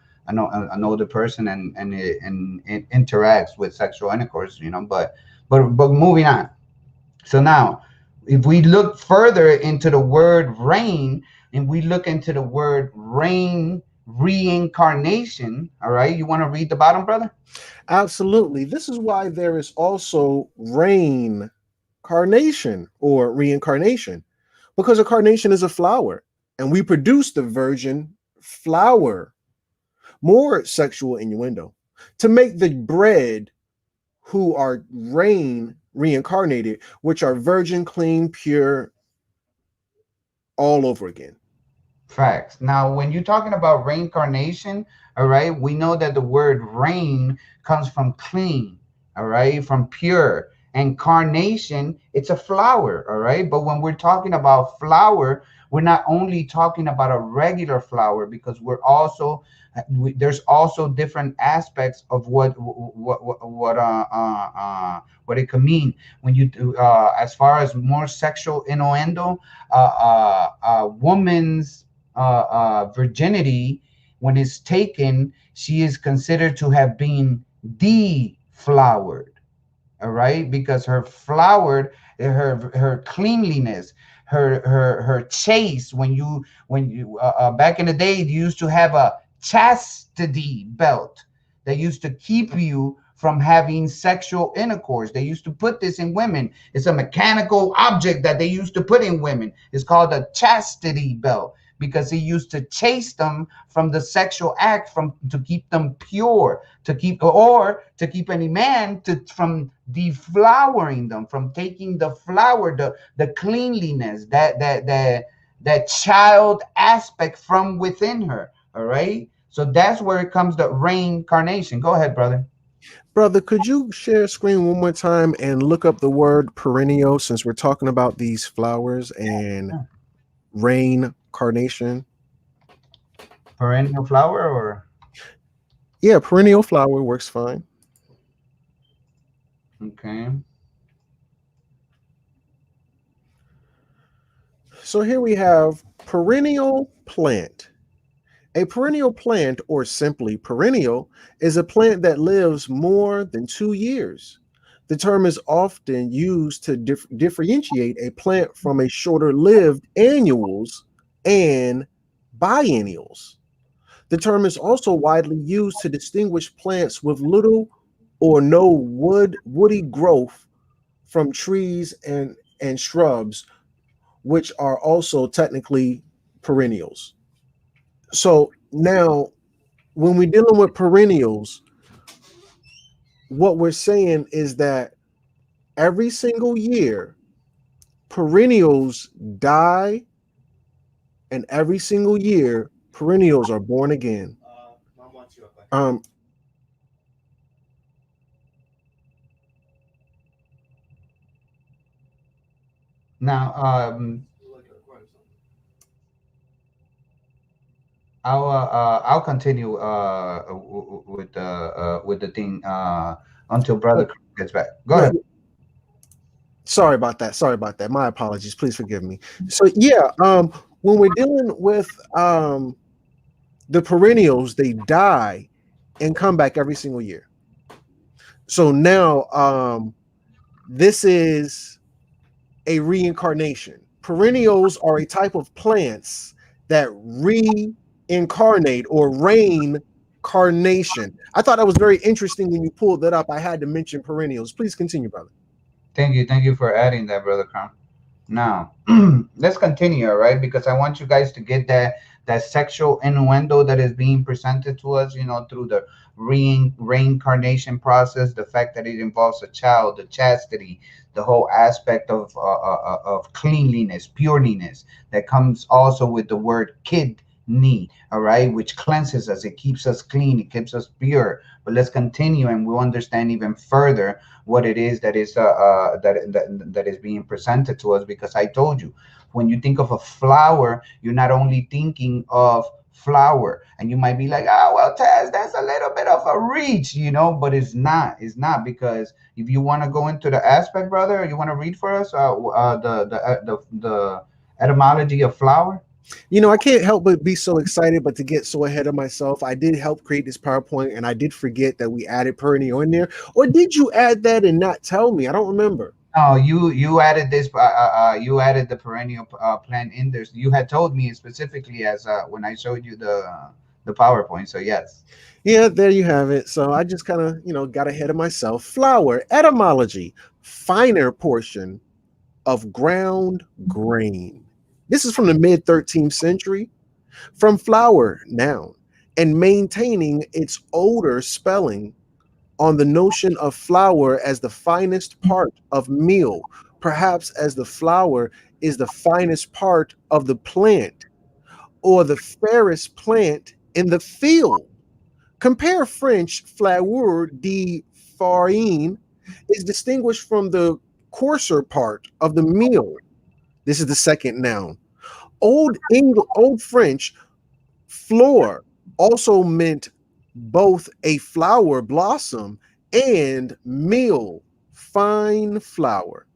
older person and it interacts with sexual intercourse, but moving on. So now, if we look further into the word reign, and we look into the word reign, reincarnation, all right, you want to read the bottom, brother? Absolutely. This is why there is also reincarnation or reincarnation, because a carnation is a flower, and we produce the virgin flower. More sexual innuendo. To make the bread who are reincarnated, which are virgin, clean, pure, all over again. Facts. Now, when you're talking about reincarnation, all right, we know that the word rain comes from clean, all right, from pure. And carnation, it's a flower, all right? But when we're talking about flower, we're not only talking about a regular flower, because there's also different aspects of what it could mean when you do, as far as more sexual innuendo. A woman's virginity, when it's taken, she is considered to have been deflowered, all right, because her cleanliness, her chaste. When you back in the day, you used to have a chastity belt that used to keep you from having sexual intercourse. They used to put this in women. It's a mechanical object that they used to put in women. It's called a chastity belt, because he used to chase them from the sexual act, to keep them pure, to keep any man from deflowering them, from taking the flower, the cleanliness, that child aspect from within her. All right. So that's where it comes to reincarnation. Go ahead, brother. Brother, could you share screen one more time and look up the word perennial, since we're talking about these flowers and reincarnation? Perennial flower, or? Yeah, perennial flower works fine. Okay. So here we have perennial plant. A perennial plant, or simply perennial, is a plant that lives more than 2 years. The term is often used to differentiate a plant from a shorter-lived annuals and biennials. The term is also widely used to distinguish plants with little or no woody growth from trees and shrubs, which are also technically perennials. So now, when we're dealing with perennials, what we're saying is that every single year, perennials die, and every single year, perennials are born again. Now, I'll continue with the thing until brother gets back. Go ahead. Sorry about that. My apologies. Please forgive me. So yeah, when we're dealing with the perennials, they die and come back every single year. So now this is a reincarnation. Perennials are a type of plants that reincarnate, or reincarnation. I thought that was very interesting when you pulled that up. I had to mention perennials. Please continue, brother. Thank you for adding that, brother Crown. Now, let's continue, all right? Because I want you guys to get that sexual innuendo that is being presented to us, through the reincarnation process, the fact that it involves a child, the chastity, the whole aspect of cleanliness, pureness, that comes also with the word kidney, all right, which cleanses us, it keeps us clean, it keeps us pure. But let's continue, and we'll understand even further what it is that is that is being presented to us. Because I told you, when you think of a flower, you're not only thinking of flower, and you might be like, oh well, Taz, that's a little bit of a reach, but it's not, because if you want to go into the aspect, brother, you want to read for us the etymology of flower. I can't help but be so excited, but to get so ahead of myself, I did help create this PowerPoint, and I did forget that we added perennial in there. Or did you add that and not tell me? I don't remember. No, you added this. You added the perennial plant in there. You had told me specifically as when I showed you the PowerPoint. So yes. Yeah, there you have it. So I just kind of, got ahead of myself. Flower, etymology, finer portion of ground grain. This is from the mid 13th century. From flower, noun, and maintaining its older spelling on the notion of flour as the finest part of meal, perhaps as the flower is the finest part of the plant, or the fairest plant in the field. Compare French fleur de farine, is distinguished from the coarser part of the meal. This is the second noun. Old French, fleur also meant both a flower blossom and meal, fine flour.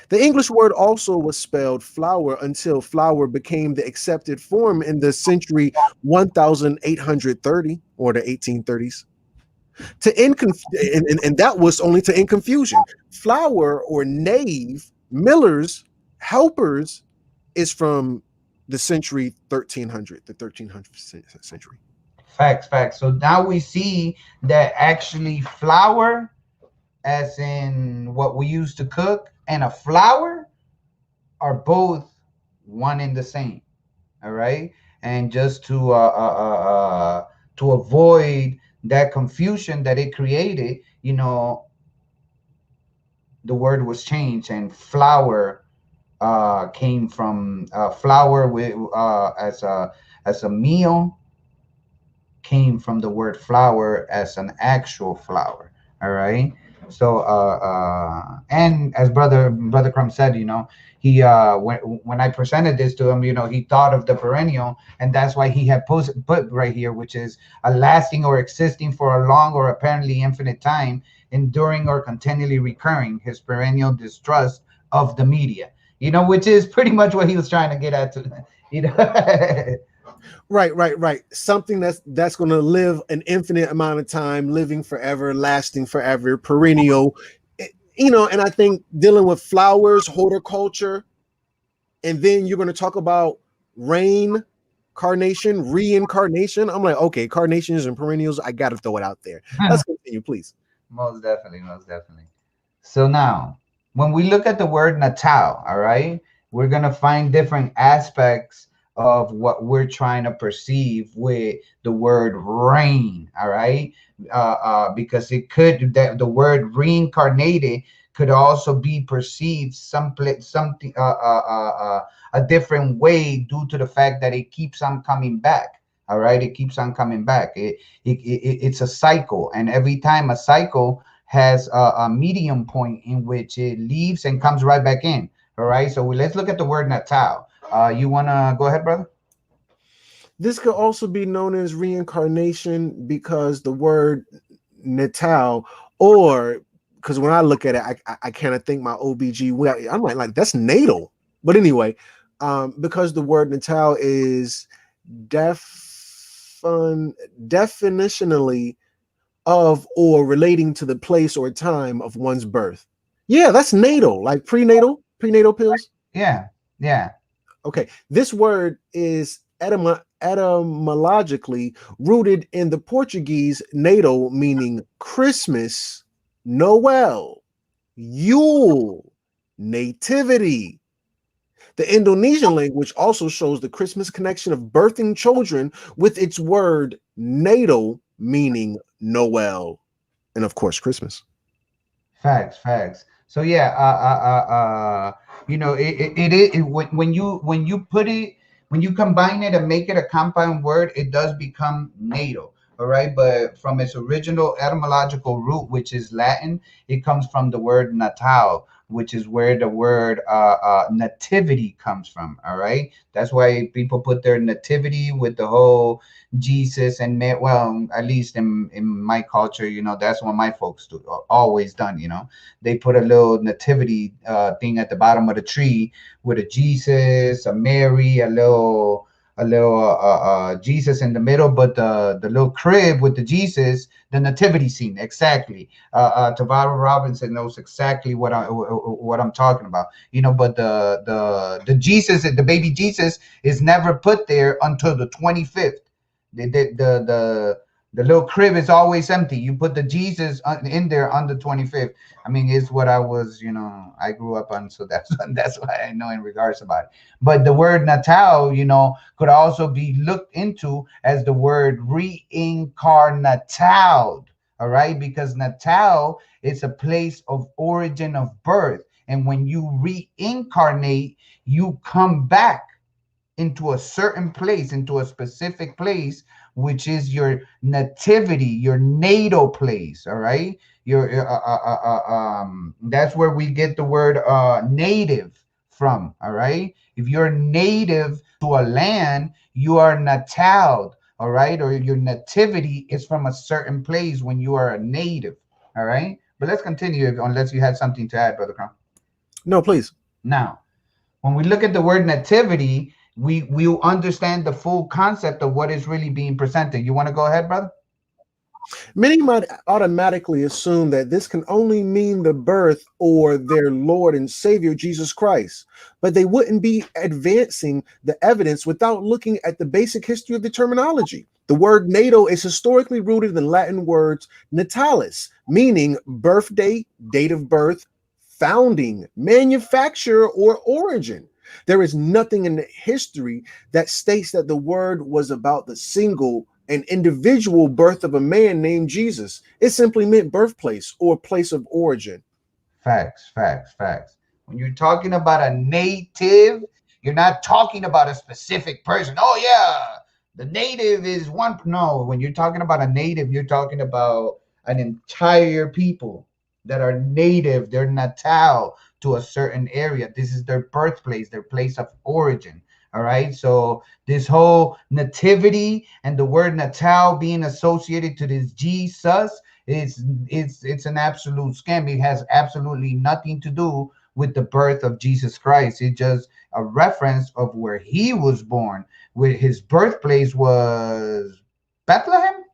The English word also was spelled flour until flour became the accepted form in the century 1830 or the 1830s. And that was only to end confusion. Flour or knave, millers, helpers is from the century 1300, the 1300th century. Facts. So now we see that actually flour, as in what we use to cook, and a flower are both one and the same. All right, and just to avoid that confusion that it created, the word was changed, and flour came from flour with as a meal came from the word flour as an actual flour. All right. So and as brother Crumb said, he when I presented this to him, he thought of the perennial, and that's why he had put right here, which is a lasting or existing for a long or apparently infinite time, enduring or continually recurring, his perennial distrust of the media, which is pretty much what he was trying to get at to, Right. Something that's going to live an infinite amount of time, living forever, lasting forever, perennial. And I think dealing with flowers, horticulture, and then you're going to talk about reincarnation. I'm like, okay, carnations and perennials, I got to throw it out there. Let's continue, please. Most definitely. So now, when we look at the word natal, all right, we're going to find different aspects of what we're trying to perceive with the word rain, all right, because it could, that the word reincarnated could also be perceived something a different way due to the fact that it keeps on coming back. All right, it keeps on coming back. It's a cycle, and every time a cycle has a medium point in which it leaves and comes right back in. All right, so let's look at the word natal. You want to go ahead, brother? This could also be known as reincarnation because the word natal, or because when I look at it, I kind of think my OBG, I'm like that's natal. But anyway, because the word natal is definitionally of or relating to the place or time of one's birth. Yeah, that's natal, like prenatal pills. Yeah. Okay, this word is etymologically rooted in the Portuguese natal, meaning Christmas, Noel, Yule, nativity. The Indonesian language also shows the Christmas connection of birthing children with its word natal, meaning Noel, and of course Christmas. Facts. So yeah, when you put it, when you combine it and make it a compound word, it does become natal. All right, but from its original etymological root, which is Latin, it comes from the word natal, which is where the word nativity comes from. All right, that's why people put their nativity with the whole Jesus and well, at least in my culture, that's what my folks do, always done. They put a little nativity thing at the bottom of the tree with a Jesus, a Mary, a little Jesus in the middle, but the little crib with the Jesus, the nativity scene, exactly. Tavara Robinson knows exactly what I'm talking about, but the Jesus, the baby Jesus, is never put there until the 25th. The little crib is always empty. You put the Jesus in there on the 25th. I mean, it's what I was, I grew up on, so that's why I know in regards about it. But the word natal, could also be looked into as the word reincarnatal. All right, because natal is a place of origin of birth, and when you reincarnate, you come back. into a certain place, into a specific place, which is your nativity, your natal place. All right, your that's where we get the word native from. All right, if you're native to a land, you are natal. All right, or your nativity is from a certain place when you are a native. All right, but let's continue unless you had something to add, Brother Crown. No, please. Now, when we look at the word nativity, we understand the full concept of what is really being presented. You want to go ahead, brother? Many might automatically assume that this can only mean the birth or their Lord and Savior Jesus Christ, but they wouldn't be advancing the evidence without looking at the basic history of the terminology. The word natal is historically rooted in the Latin words natalis, meaning birth date, date of birth, founding, manufacture, or origin. There is nothing in the history that states that the word was about the single and individual birth of a man named Jesus. It simply meant birthplace or place of origin. Facts, facts, facts. When you're talking about a native, you're not talking about a specific person. Oh yeah, the native is one. No, when you're talking about a native, you're talking about an entire people that are native. They're natal to a certain area. This is their birthplace, their place of origin. All right. So this whole nativity and the word natal being associated to this Jesus, it's an absolute scam. It has absolutely nothing to do with the birth of Jesus Christ. It's just a reference of where he was born, where his birthplace was Bethlehem,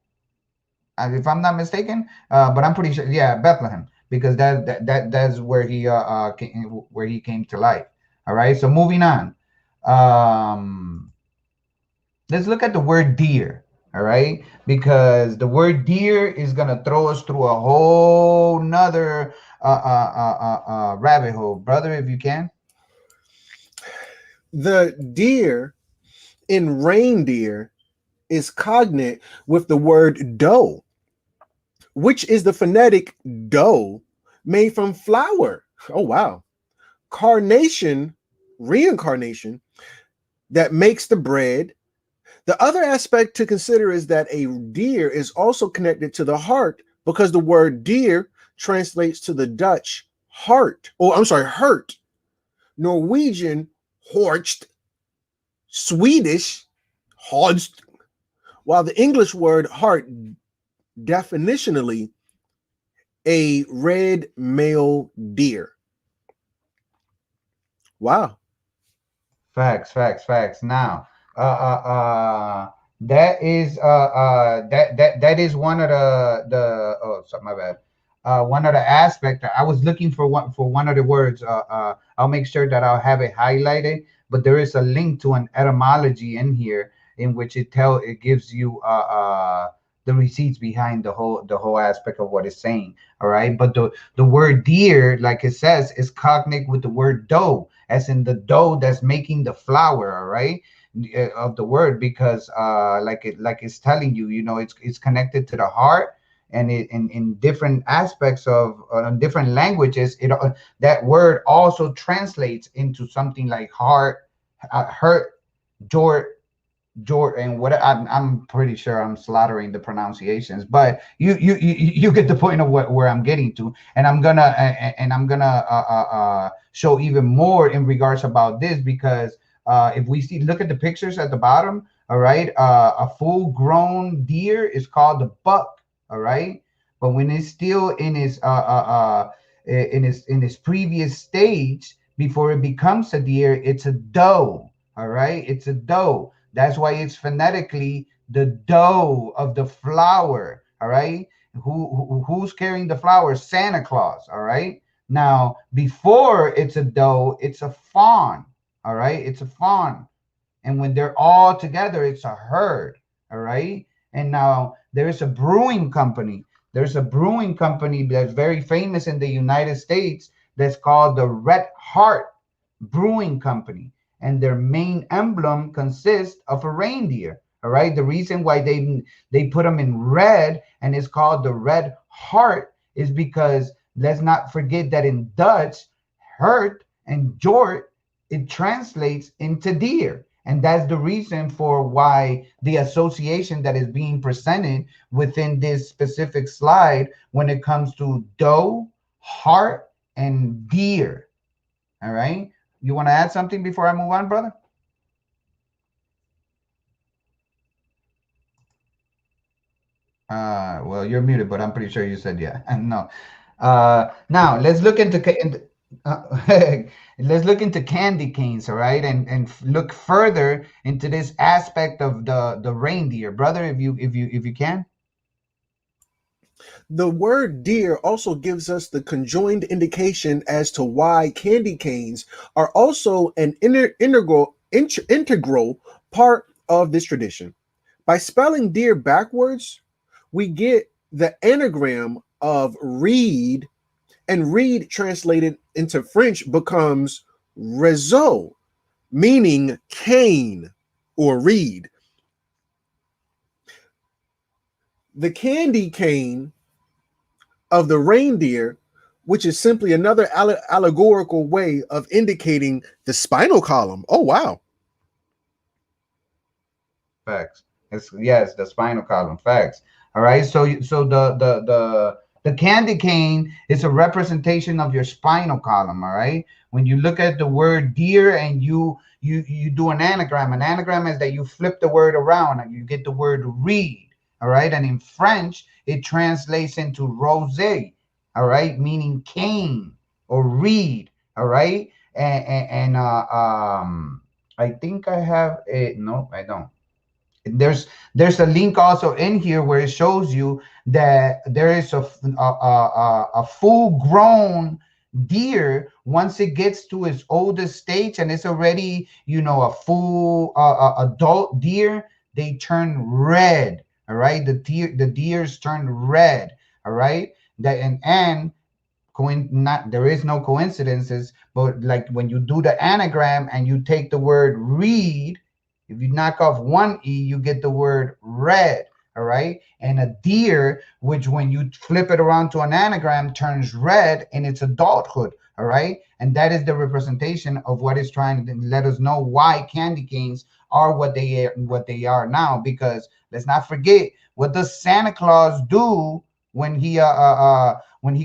if I'm not mistaken. But I'm pretty sure, yeah, Bethlehem, because that's where he came to life. All right. So moving on. Let's look at the word deer. All right, because the word deer is gonna throw us through a whole nother rabbit hole, brother, if you can. The deer in reindeer is cognate with the word doe, which is the phonetic doe made from flower. Oh wow. Carnation, reincarnation, that makes the bread. The other aspect to consider is that a deer is also connected to the heart because the word deer translates to the Dutch heart, or I'm sorry, hurt, Norwegian horst, Swedish hodst, while the English word heart definitionally a red male deer. Wow. Facts, facts, facts. Now, that is that is one of the oh, sorry, my bad. One of the aspect I was looking for one of the words. I'll make sure that I'll have it highlighted. But there is a link to an etymology in here in which it gives you the receipts behind the whole aspect of what it's saying. All right, but the word deer, like it says, is cognate with the word dough, as in the dough that's making the flour. All right, of the word, because like it's telling you, it's connected to the heart, and it in different aspects of different languages, that word also translates into something like heart, hurt, jort, and what I'm pretty sure I'm slaughtering the pronunciations, but you get the point of where I'm getting to, and I'm gonna show even more in regards about this, because if we look at the pictures at the bottom, all right, a full grown deer is called a buck, all right, but when it's still in its previous stage before it becomes a deer, it's a doe, all right, it's a doe. That's why it's phonetically the dough of the flour. All right. Who's carrying the flour? Santa Claus. All right. Now, before it's a dough, it's a fawn. All right. It's a fawn. And when they're all together, it's a herd. All right. And now there's a brewing company. There's a brewing company that's very famous in the United States that's called the Red Heart Brewing Company. And their main emblem consists of a reindeer. All right. The reason why they put them in red and it's called the Red Heart is because let's not forget that in Dutch, hurt and jort, it translates into deer. And that's the reason for why the association that is being presented within this specific slide when it comes to doe, hart, and deer. All right. You want to add something before I move on, brother? Well, you're muted, but I'm pretty sure you said yeah. No. Now let's look into let's look into candy canes, all right, and look further into this aspect of the reindeer, brother, if you can. The word deer also gives us the conjoined indication as to why candy canes are also an integral part of this tradition. By spelling deer backwards, we get the anagram of reed, and reed translated into French becomes réseau, meaning cane or reed. The candy cane of the reindeer, which is simply another allegorical way of indicating the spinal column. Oh, wow. Facts. Yes, the spinal column. Facts. All right. So the candy cane is a representation of your spinal column. All right. When you look at the word deer and you do an anagram is that you flip the word around and you get the word reed. All right. And in French, it translates into rosé, all right, meaning cane or reed, all right. And I think I have a no, I don't. There's a link also in here where it shows you that there is a full grown deer. Once it gets to its oldest stage and it's already, a full adult deer, they turn red. All right, the deers turn red. All right, that and there is no coincidences, but like when you do the anagram and you take the word reed, if you knock off one e, you get the word red. All right, and a deer, which when you flip it around to an anagram, turns red in its adulthood. All right, and that is the representation of what is trying to let us know why candy canes are what they are now. Because let's not forget, what does Santa Claus do when he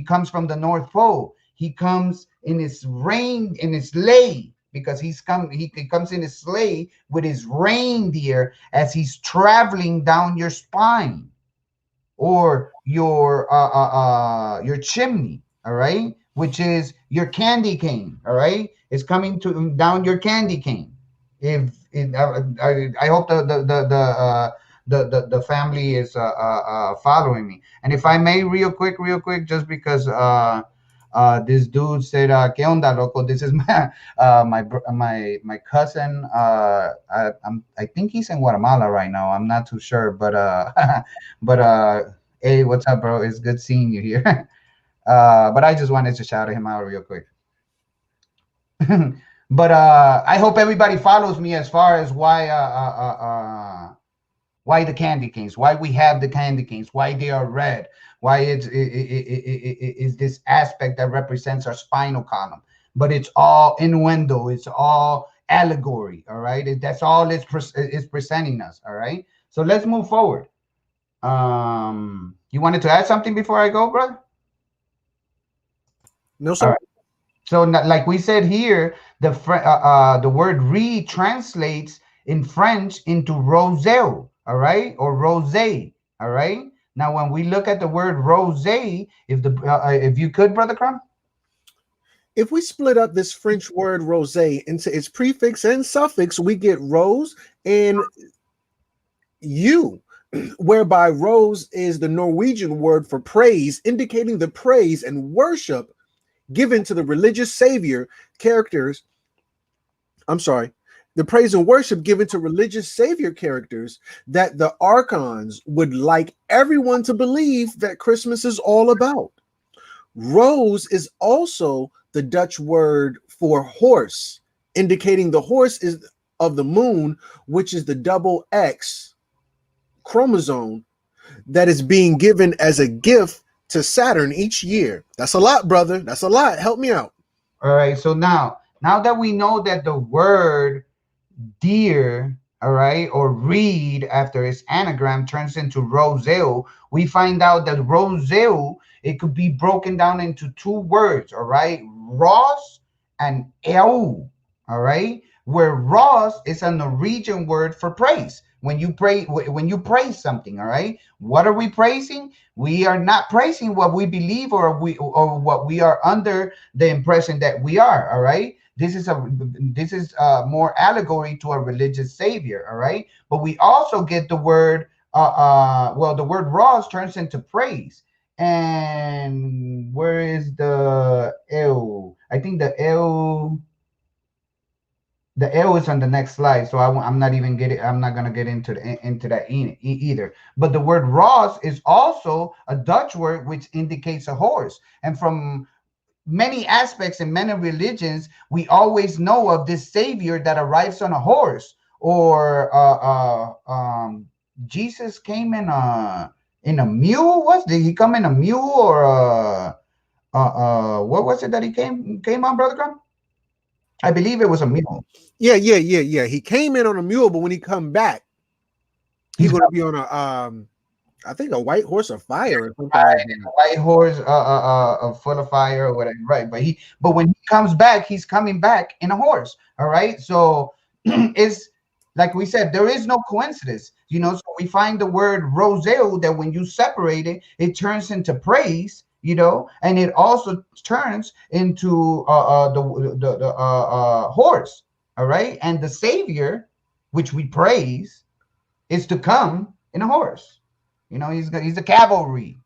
comes from the North Pole? He comes in his sleigh, because he comes in his sleigh with his reindeer as he's traveling down your spine or your chimney, all right, which is your candy cane, all right. It's coming down your candy cane. I hope the family is following me. And if I may, real quick, just because this dude said, "¿Qué onda, loco?" This is my cousin. I think he's in Guatemala right now. I'm not too sure, but hey, what's up, bro? It's good seeing you here. But I just wanted to shout him out real quick. But I hope everybody follows me as far as why the candy canes, why we have the candy canes, why they are red, why it is this aspect that represents our spinal column. But it's all innuendo, it's all allegory, all right? That's all it's presenting us, all right? So let's move forward. You wanted to add something before I go, brother? No, sir. All right. So like we said here, the word reed translates in French into rosé, all right, or rosé, all right. Now, when we look at the word rosé, if you could, Brother Crumb. If we split up this French word rosé into its prefix and suffix, we get rose and you, whereby rose is the Norwegian word for praise, indicating the praise and worship given to the religious savior characters. The praise and worship given to religious savior characters that the archons would like everyone to believe that Christmas is all about. Rose is also the Dutch word for horse, indicating the horse is of the moon, which is the double X chromosome that is being given as a gift to Saturn each year. That's a lot, brother. That's a lot. Help me out. All right. So now that we know that the word deer, all right, or reed after its anagram turns into roseo, we find out that roseo, it could be broken down into two words, all right, ros and eu, all right, where ros is a Norwegian word for praise. When you pray, when you praise something, all right, what are we praising? We are not praising what we believe or what we are under the impression that we are, all right. This is more allegory to a religious savior, all right. But we also get the word well, the word ros turns into praise. And where is the eu? I think the eu is on the next slide, so I'm not even getting. I'm not gonna get into that either. But the word ros is also a Dutch word which indicates a horse, and from many aspects in many religions, we always know of this savior that arrives on a horse, or Jesus came in a mule. Did he come in a mule, or what was it that he came on, Brother Graham? I believe it was a mule. Yeah. He came in on a mule, but when he come back, he's going to be on I think a white horse of fire or something. Right, a white horse, full of fire or whatever. Right, but when he comes back, he's coming back in a horse. All right, so it's like we said, there is no coincidence. So we find the word roseo, that when you separate it, it turns into praise. And it also turns into the horse. All right, and the savior, which we praise, is to come in a horse. He's a cavalry.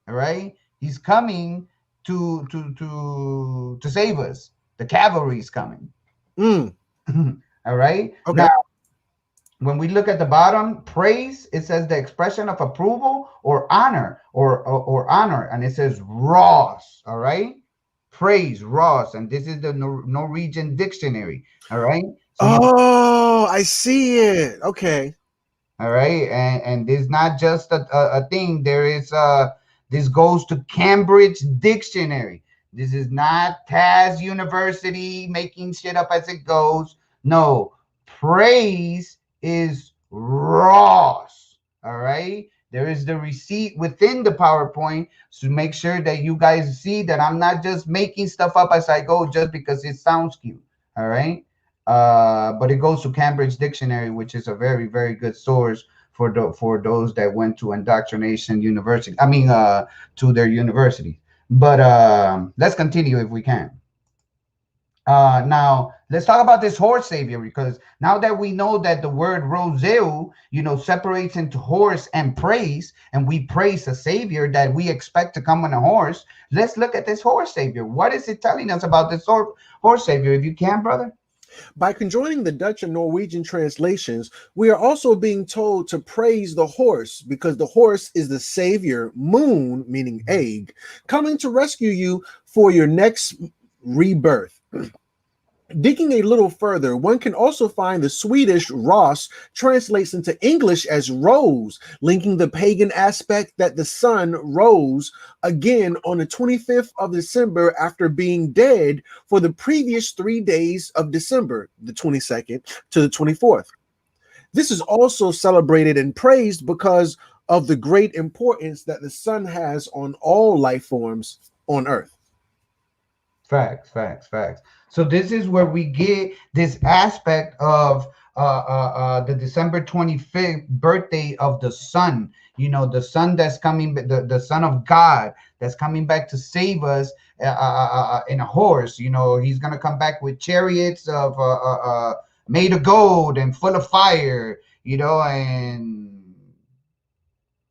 All right, he's coming to save us. The cavalry is coming. All right. Okay. Now, when we look at the bottom, praise, it says the expression of approval or honor, or honor, and it says ros. All right, praise, ros, and this is the Norwegian dictionary. All right. So I see it. Okay. All right, and this is not just a thing. There is this goes to Cambridge Dictionary. This is not Taz University making shit up as it goes. No, praise is Ross. All right, there is the receipt within the PowerPoint, so make sure that you guys see that I'm not just making stuff up as I go just because it sounds cute. All right. But it goes to Cambridge Dictionary, which is a very, very good source for those that went to indoctrination university. I mean, to their university. But let's continue if we can. Now let's talk about this horse savior, because now that we know that the word roseo, separates into horse and praise, and we praise a savior that we expect to come on a horse. Let's look at this horse savior. What is it telling us about this horse savior, if you can, brother? By conjoining the Dutch and Norwegian translations, we are also being told to praise the horse, because the horse is the savior, moon, meaning egg, coming to rescue you for your next rebirth. Digging a little further, one can also find the Swedish Ross translates into English as rose, linking the pagan aspect that the sun rose again on the 25th of December after being dead for the previous 3 days of December, the 22nd to the 24th. This is also celebrated and praised because of the great importance that the sun has on all life forms on Earth. Facts. So this is where we get this aspect of the December 25th birthday of the sun. The sun that's coming, the son of God that's coming back to save us in a horse. He's gonna come back with chariots of made of gold and full of fire. And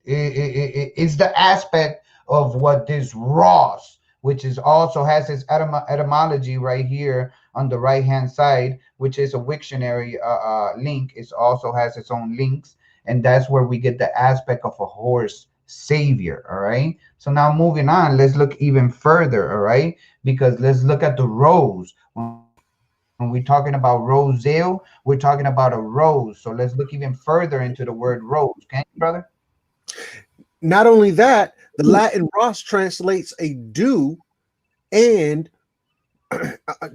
it's the aspect of what this Ross, which is also has its etymology right here on the right hand side, which is a Wiktionary link. It also has its own links, and that's where we get the aspect of a horse savior. All right, so now moving on, let's look even further. All right, because let's look at the rose. When we're talking about roseo, we're talking about a rose. So let's look even further into the word rose. Can you, brother? Not only that, the Latin Ross translates a dew and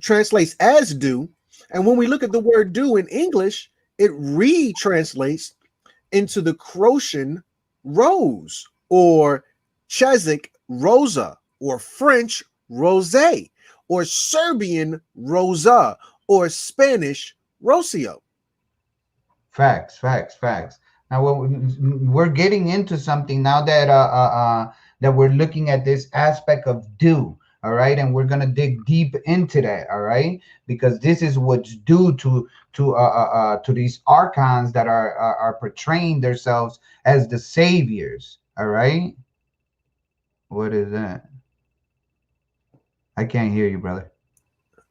translates as dew And when we look at the word do in English, it retranslates into the Croatian rose, or Czech rosa, or French rosé, or Serbian rosa, or Spanish rocio. Facts. Now, we're getting into something now that that we're looking at this aspect of do. All right, and we're gonna dig deep into that. All right, because this is what's due to these archons that are portraying themselves as the saviors. All right, what is that? I can't hear you, brother.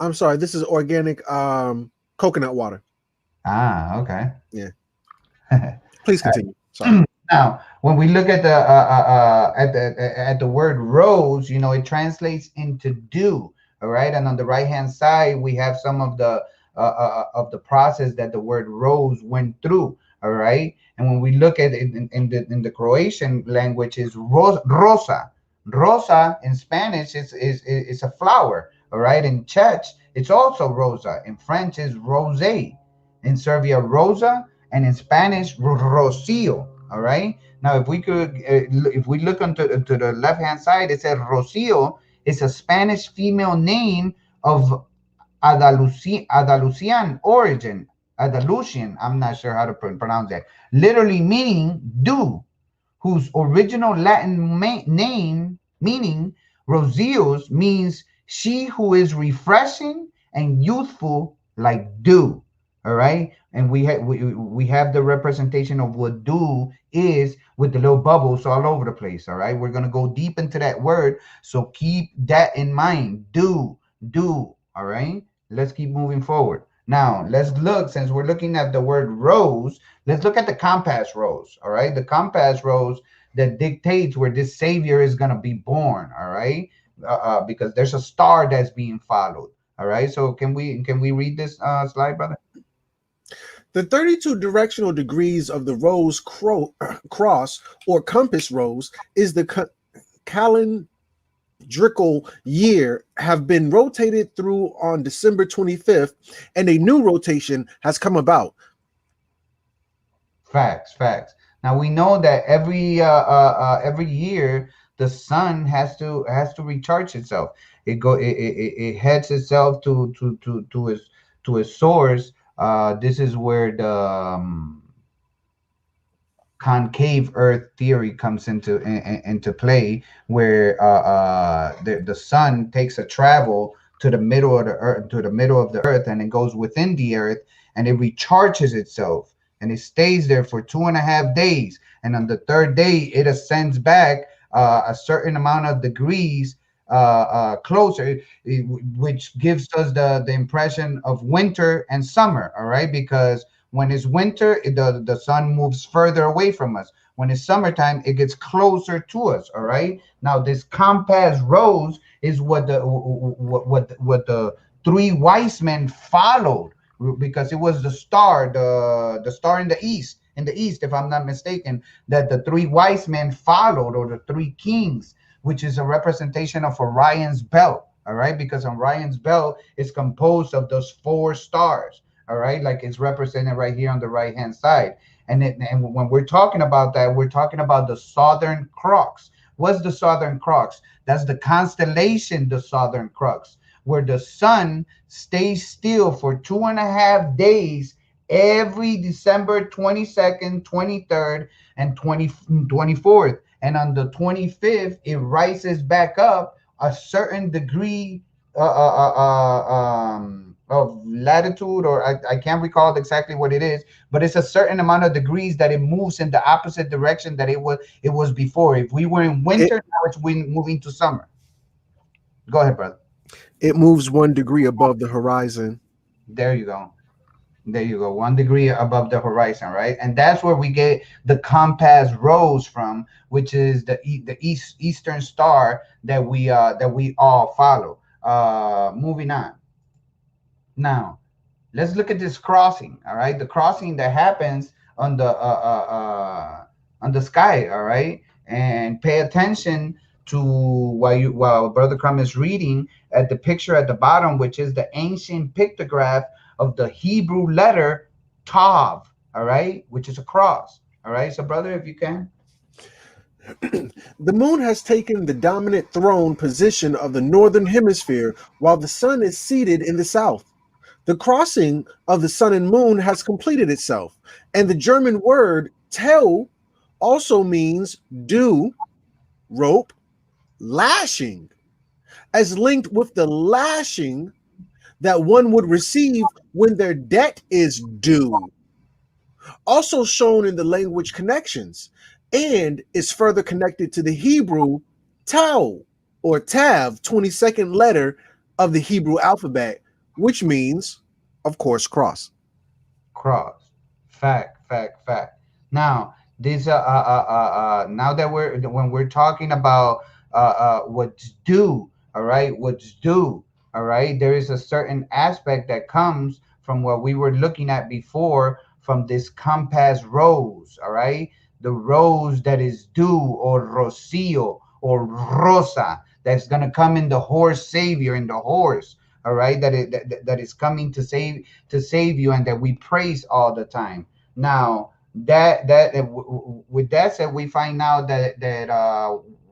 I'm sorry. This is organic coconut water. Ah, okay. Yeah. Please continue. Sorry. Now, when we look at the word rose, you know, it translates into dew. All right, and on the right hand side, we have some of the process that the word rose went through. All right, and when we look at it in the Croatian language, is rosa. Rosa in Spanish is a flower. All right, in Czech it's also rosa. In French is rosé. In Serbia, rosa, and in Spanish, rocio. All right. Now, if we look onto to the left hand side, it says rocio is a Spanish female name of Andalusian origin. Andalusian. I'm not sure how to pronounce that. Literally meaning dew, whose original Latin name meaning rosios means she who is refreshing and youthful like dew. All right, and we have the representation of what dew is with the little bubbles all over the place. All right, we're gonna go deep into that word, so keep that in mind. Dew. All right, let's keep moving forward. Now let's look, since we're looking at the word rose, let's look at the compass rose. All right, the compass rose that dictates where this savior is gonna be born. All right, because there's a star that's being followed. All right, so can we read this slide, brother? The 32 directional degrees of the rose cross or compass rose is the calendrical year have been rotated through on December 25th, and a new rotation has come about. Facts. Now we know that every year the sun has to recharge itself. It heads itself to its source. This is where the concave Earth theory comes into play, where the sun takes a travel to the middle of the Earth, and it goes within the Earth, and it recharges itself, and it stays there for 2.5 days, and on the third day it ascends back a certain amount of degrees closer, which gives us the impression of winter and summer. All right, because when it's winter, the sun moves further away from us. When it's summertime, it gets closer to us. All right, now this compass rose is what the three wise men followed, because it was the star in the east, if I'm not mistaken, that the three wise men followed, or the three kings, which is a representation of Orion's belt. All right, because Orion's belt is composed of those 4 stars. All right, like it's represented right here on the right hand side. And when we're talking about that, we're talking about the Southern Cross. What's the Southern Cross? That's the constellation, the Southern Cross, where the sun stays still for 2.5 days every December 22nd, 23rd, and 24th. And on the 25th, it rises back up a certain degree of latitude, or I can't recall exactly what it is, but it's a certain amount of degrees that it moves in the opposite direction that it was before. If we were in winter, now it's moving to summer. Go ahead, brother. It moves 1 degree above the horizon. There you go. 1 degree above the horizon, right? And that's where we get the compass rose from, which is the eastern star that we all follow. Moving on. Now, let's look at this crossing. All right, the crossing that happens on the sky. All right, and pay attention to while Brother Crumb is reading at the picture at the bottom, which is the ancient pictograph of the Hebrew letter Tav, all right, which is a cross. All right, so brother, if you can. The moon has taken the dominant throne position of the northern hemisphere while the sun is seated in the south. The crossing of the sun and moon has completed itself, and the German word Tau also means dew, rope, lashing, as linked with the lashing that one would receive when their debt is due. Also shown in the language connections, and is further connected to the Hebrew Tau or Tav, 22nd letter of the Hebrew alphabet, which means, of course, cross. Cross. Fact. Now, this now that when we're talking about what's due, all right, what's due, all right, there is a certain aspect that comes from what we were looking at before, from this compass rose, all right, the rose that is due, or rocio, or rosa, that's going to come in the horse savior, in the horse, all right, that is coming to save you, and that we praise all the time. Now, with that said, we find out that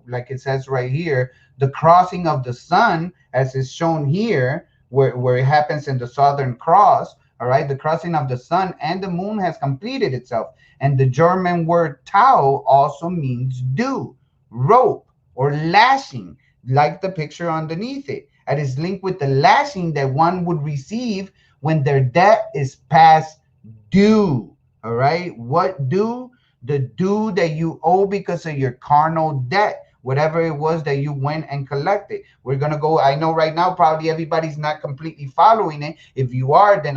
like it says right here, the crossing of the sun, as is shown here, where it happens in the Southern Cross, all right, the crossing of the sun and the moon has completed itself. And the German word Tau also means dew, rope, or lashing, like the picture underneath it. And is linked with the lashing that one would receive when their debt is past due. All right, what due? The due that you owe because of your carnal debt, whatever it was that you went and collected. We're gonna go. I know right now probably everybody's not completely following it. If you are, then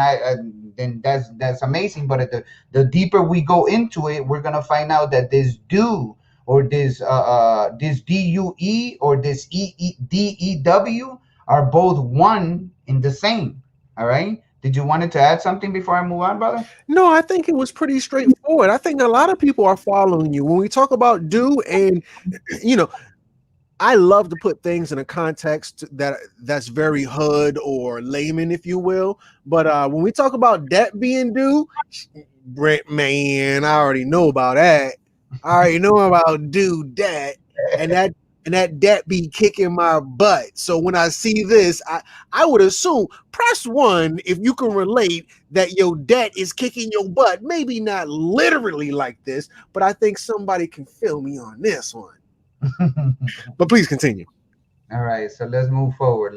then that's amazing. But the deeper we go into it, we're gonna find out that this due, or this DUE, or this DEW, are both one in the same. All right. Did you wanted to add something before I move on, brother? No, I think it was pretty straightforward. I think a lot of people are following you when we talk about do, and I love to put things in a context that's very hood or layman, if you will. But when we talk about debt being due, man, I already know about that. I already know about due debt, and that debt be kicking my butt. So when I see this, I would assume press 1 if you can relate that your debt is kicking your butt. Maybe not literally like this, but I think somebody can feel me on this one. But please continue. All right, so let's move forward.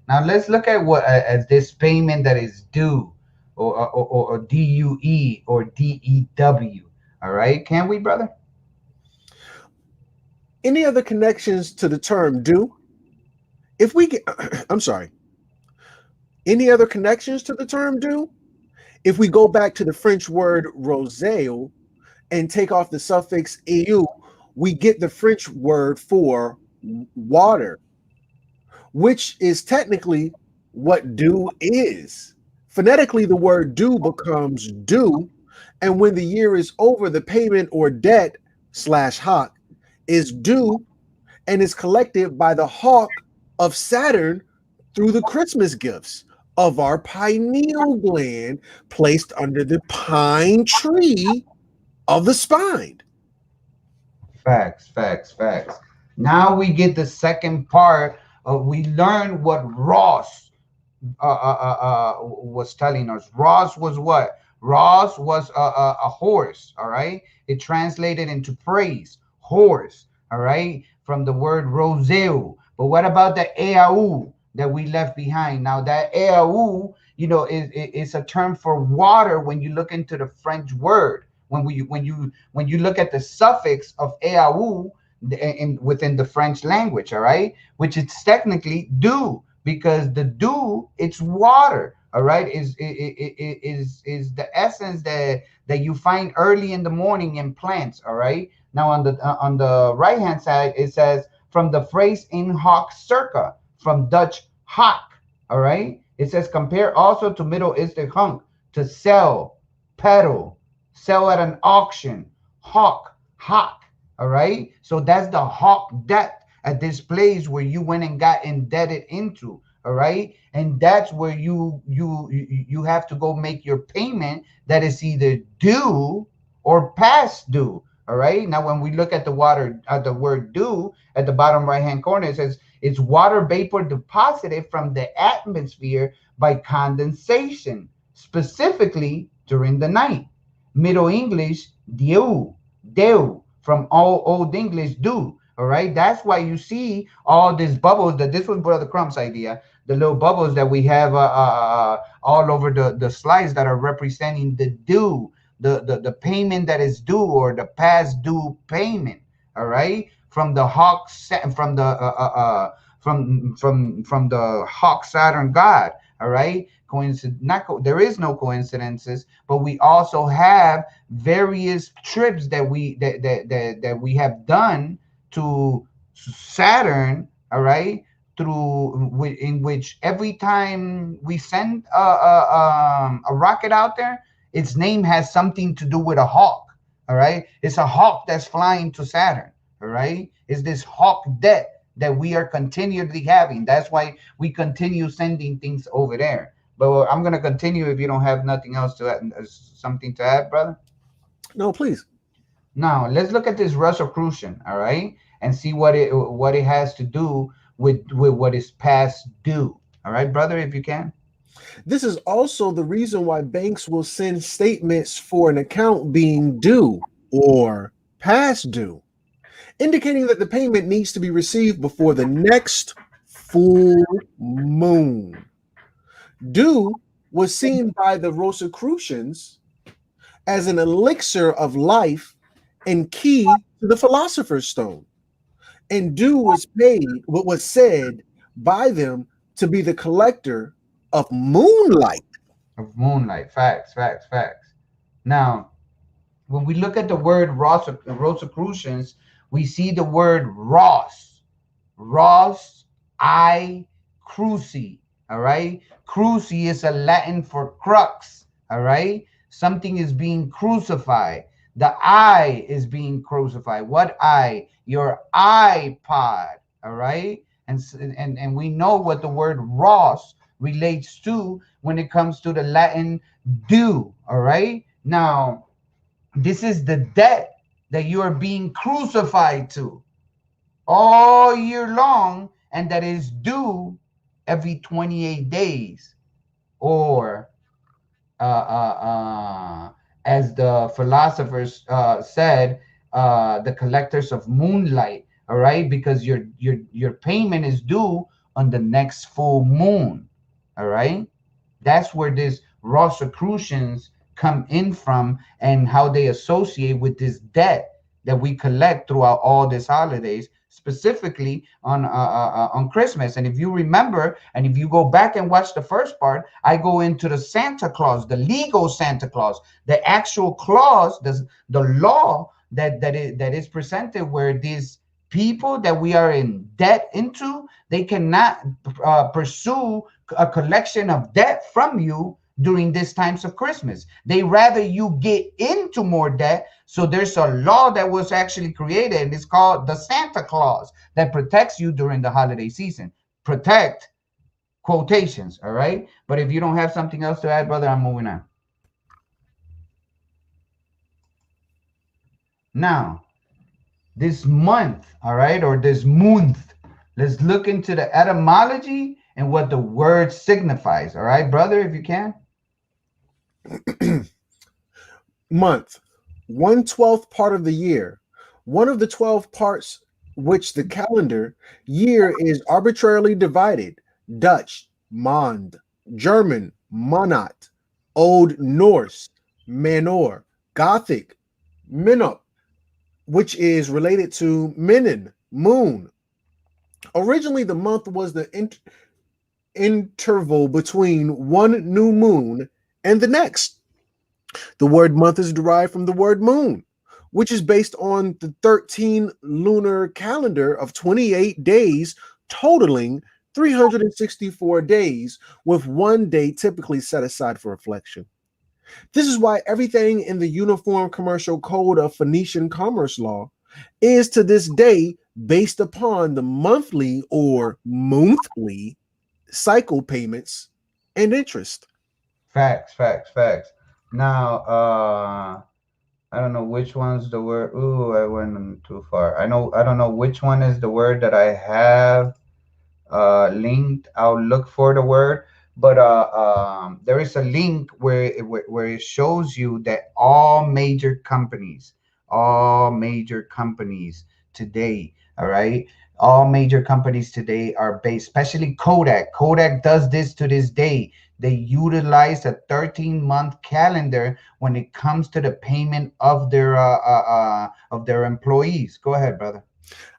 Now let's look at what as this payment that is due, or DUE, or DEW. All right, can we, brother? Any other connections to the term due? If we get, I'm sorry. Any other connections to the term due? If we go back to the French word roseo and take off the suffix eu, we get the French word for water, which is technically what dew is. Phonetically, the word due becomes due, and when the year is over, the payment or debt /hock is due and is collected by the hawk of Saturn through the Christmas gifts of our pineal gland placed under the pine tree of the spine. Facts. Now we get the second part of, we learn what Ross was telling us. Ross was what? Ross was a horse, all right? It translated into praise, horse, all right? From the word roseu. But what about the eau that we left behind? Now that eau, is a term for water when you look into the French word. When you look at the suffix of eau within the French language, all right, which it's technically dew, because the dew, it's water, all right, is the essence that you find early in the morning in plants, all right. Now on the right hand side, it says from the phrase in hoc circa, from Dutch hock, all right. It says compare also to Middle Eastern hunk, to sell, peddle, sell at an auction, hock, all right? So that's the hawk debt, at this place where you went and got indebted into, all right? And that's where you have to go make your payment that is either due or past due, all right? Now, when we look at the word due at the bottom right-hand corner, it says it's water vapor deposited from the atmosphere by condensation, specifically during the night. Middle English, deu, from Old English, dew. All right, that's why you see all these bubbles. That this was Brother Crump's idea. The little bubbles that we have all over the slides that are representing the due, the payment that is due, or the past due payment. All right, from the hawk, from the from the hawk Saturn god. All right, there is no coincidences, but we also have various trips that we have done to Saturn, all right, in which every time we send a rocket out there, its name has something to do with a hawk, all right? It's a hawk that's flying to Saturn, all right? It's this hawk debt that we are continually having. That's why we continue sending things over there. But I'm going to continue if you don't have nothing else to add, something to add, brother. No, please. Now, let's look at this Rosicrucian, all right, and see what it has to do with what is past due. All right, brother, if you can. This is also the reason why banks will send statements for an account being due or past due, indicating that the payment needs to be received before the next full moon. Due was seen by the Rosicrucians as an elixir of life and key to the Philosopher's Stone. And due was paid, what was said by them to be the collector of moonlight. Of moonlight, facts. Now, when we look at the word Rosicrucians, we see the word Ros, I, Cruci, all right? Cruci is a Latin for crux, all right? Something is being crucified. The eye is being crucified. What eye? Your iPod, all right? And we know what the word Ros relates to when it comes to the Latin due, all right? Now, this is the debt that you are being crucified to all year long, and that is due every 28 days, or as the philosophers said, the collectors of moonlight, all right, because your payment is due on the next full moon, all right? That's where this Rosicrucians come in from, and how they associate with this debt that we collect throughout all these holidays, specifically on Christmas. And if you remember, and if you go back and watch the first part, I go into the Santa Claus, the legal Santa Claus, the actual clause, the law that is presented, where these people that we are in debt into, they cannot pursue a collection of debt from you during these times of Christmas. They rather you get into more debt. So there's a law that was actually created, and it's called the Santa Claus, that protects you during the holiday season. Protect, quotations, all right? But if you don't have something else to add, brother, I'm moving on. Now, this month, all right, or this month, let's look into the etymology and what the word signifies, all right, brother, if you can. Month, 1/12 part of the year, one of the 12 parts which the calendar year is arbitrarily divided. Dutch, Maand, German, Monat, Old Norse, Manor, Gothic, Minop, which is related to Minin, moon. Originally, the month was the interval between one new moon and the next. The word month is derived from the word moon, which is based on the 13 lunar calendar of 28 days, totaling 364 days, with one day typically set aside for reflection. This is why everything in the Uniform Commercial Code of Phoenician Commerce Law is to this day based upon the monthly or monthly cycle payments and interest. Facts. Now, I don't know which one's the word. Ooh, I went too far. I don't know which one is the word that I have linked. I'll look for the word, but there is a link where it shows you that all major companies today, all right, all major companies today are based, especially Kodak. Kodak does this to this day. They utilize a 13-month calendar when it comes to the payment of their employees. Go ahead, brother.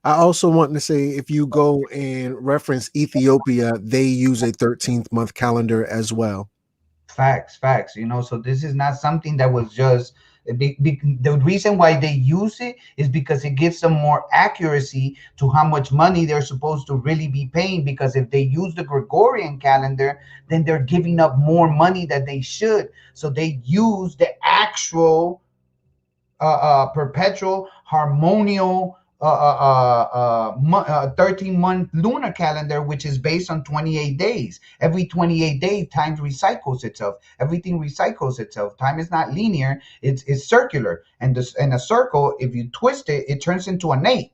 I also want to say, if you go and reference Ethiopia, they use a 13th month calendar as well. Facts. So this is not something that was just the reason why they use it is because it gives them more accuracy to how much money they're supposed to really be paying. Because if they use the Gregorian calendar, then they're giving up more money that they should. So they use the actual perpetual harmonial 13-month lunar calendar, which is based on 28 days. Every 28 days, time recycles itself. Everything recycles itself. Time is not linear; it's circular. And a circle, if you twist it, it turns into an 8,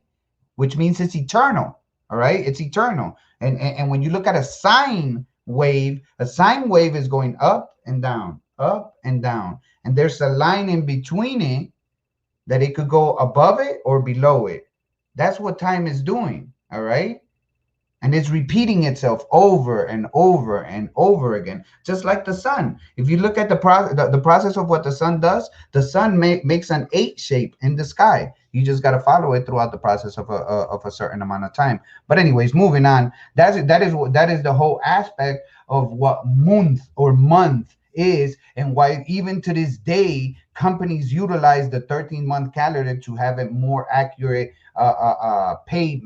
which means it's eternal. All right, it's eternal. And when you look at a sine wave is going up and down, and there's a line in between it that it could go above it or below it. That's what time is doing, all right? And it's repeating itself over and over and over again, just like the sun. If you look at the process of what the sun does, the sun makes an 8 shape in the sky. You just got to follow it throughout the process of a certain amount of time. But anyways, moving on. That is the whole aspect of what month is, and why even to this day companies utilize the 13-month calendar to have a more accurate pay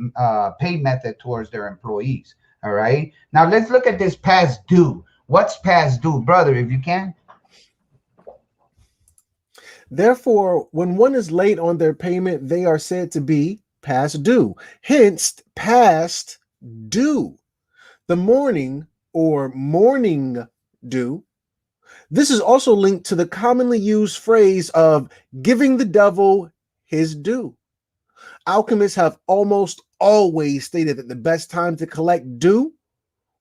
method towards their employees. All right, now let's look at this past due. What's past due, brother, if you can? Therefore, when one is late on their payment, they are said to be past due. Hence, past due. The morning or morning due. This is also linked to the commonly used phrase of giving the devil his due. Alchemists have almost always stated that the best time to collect due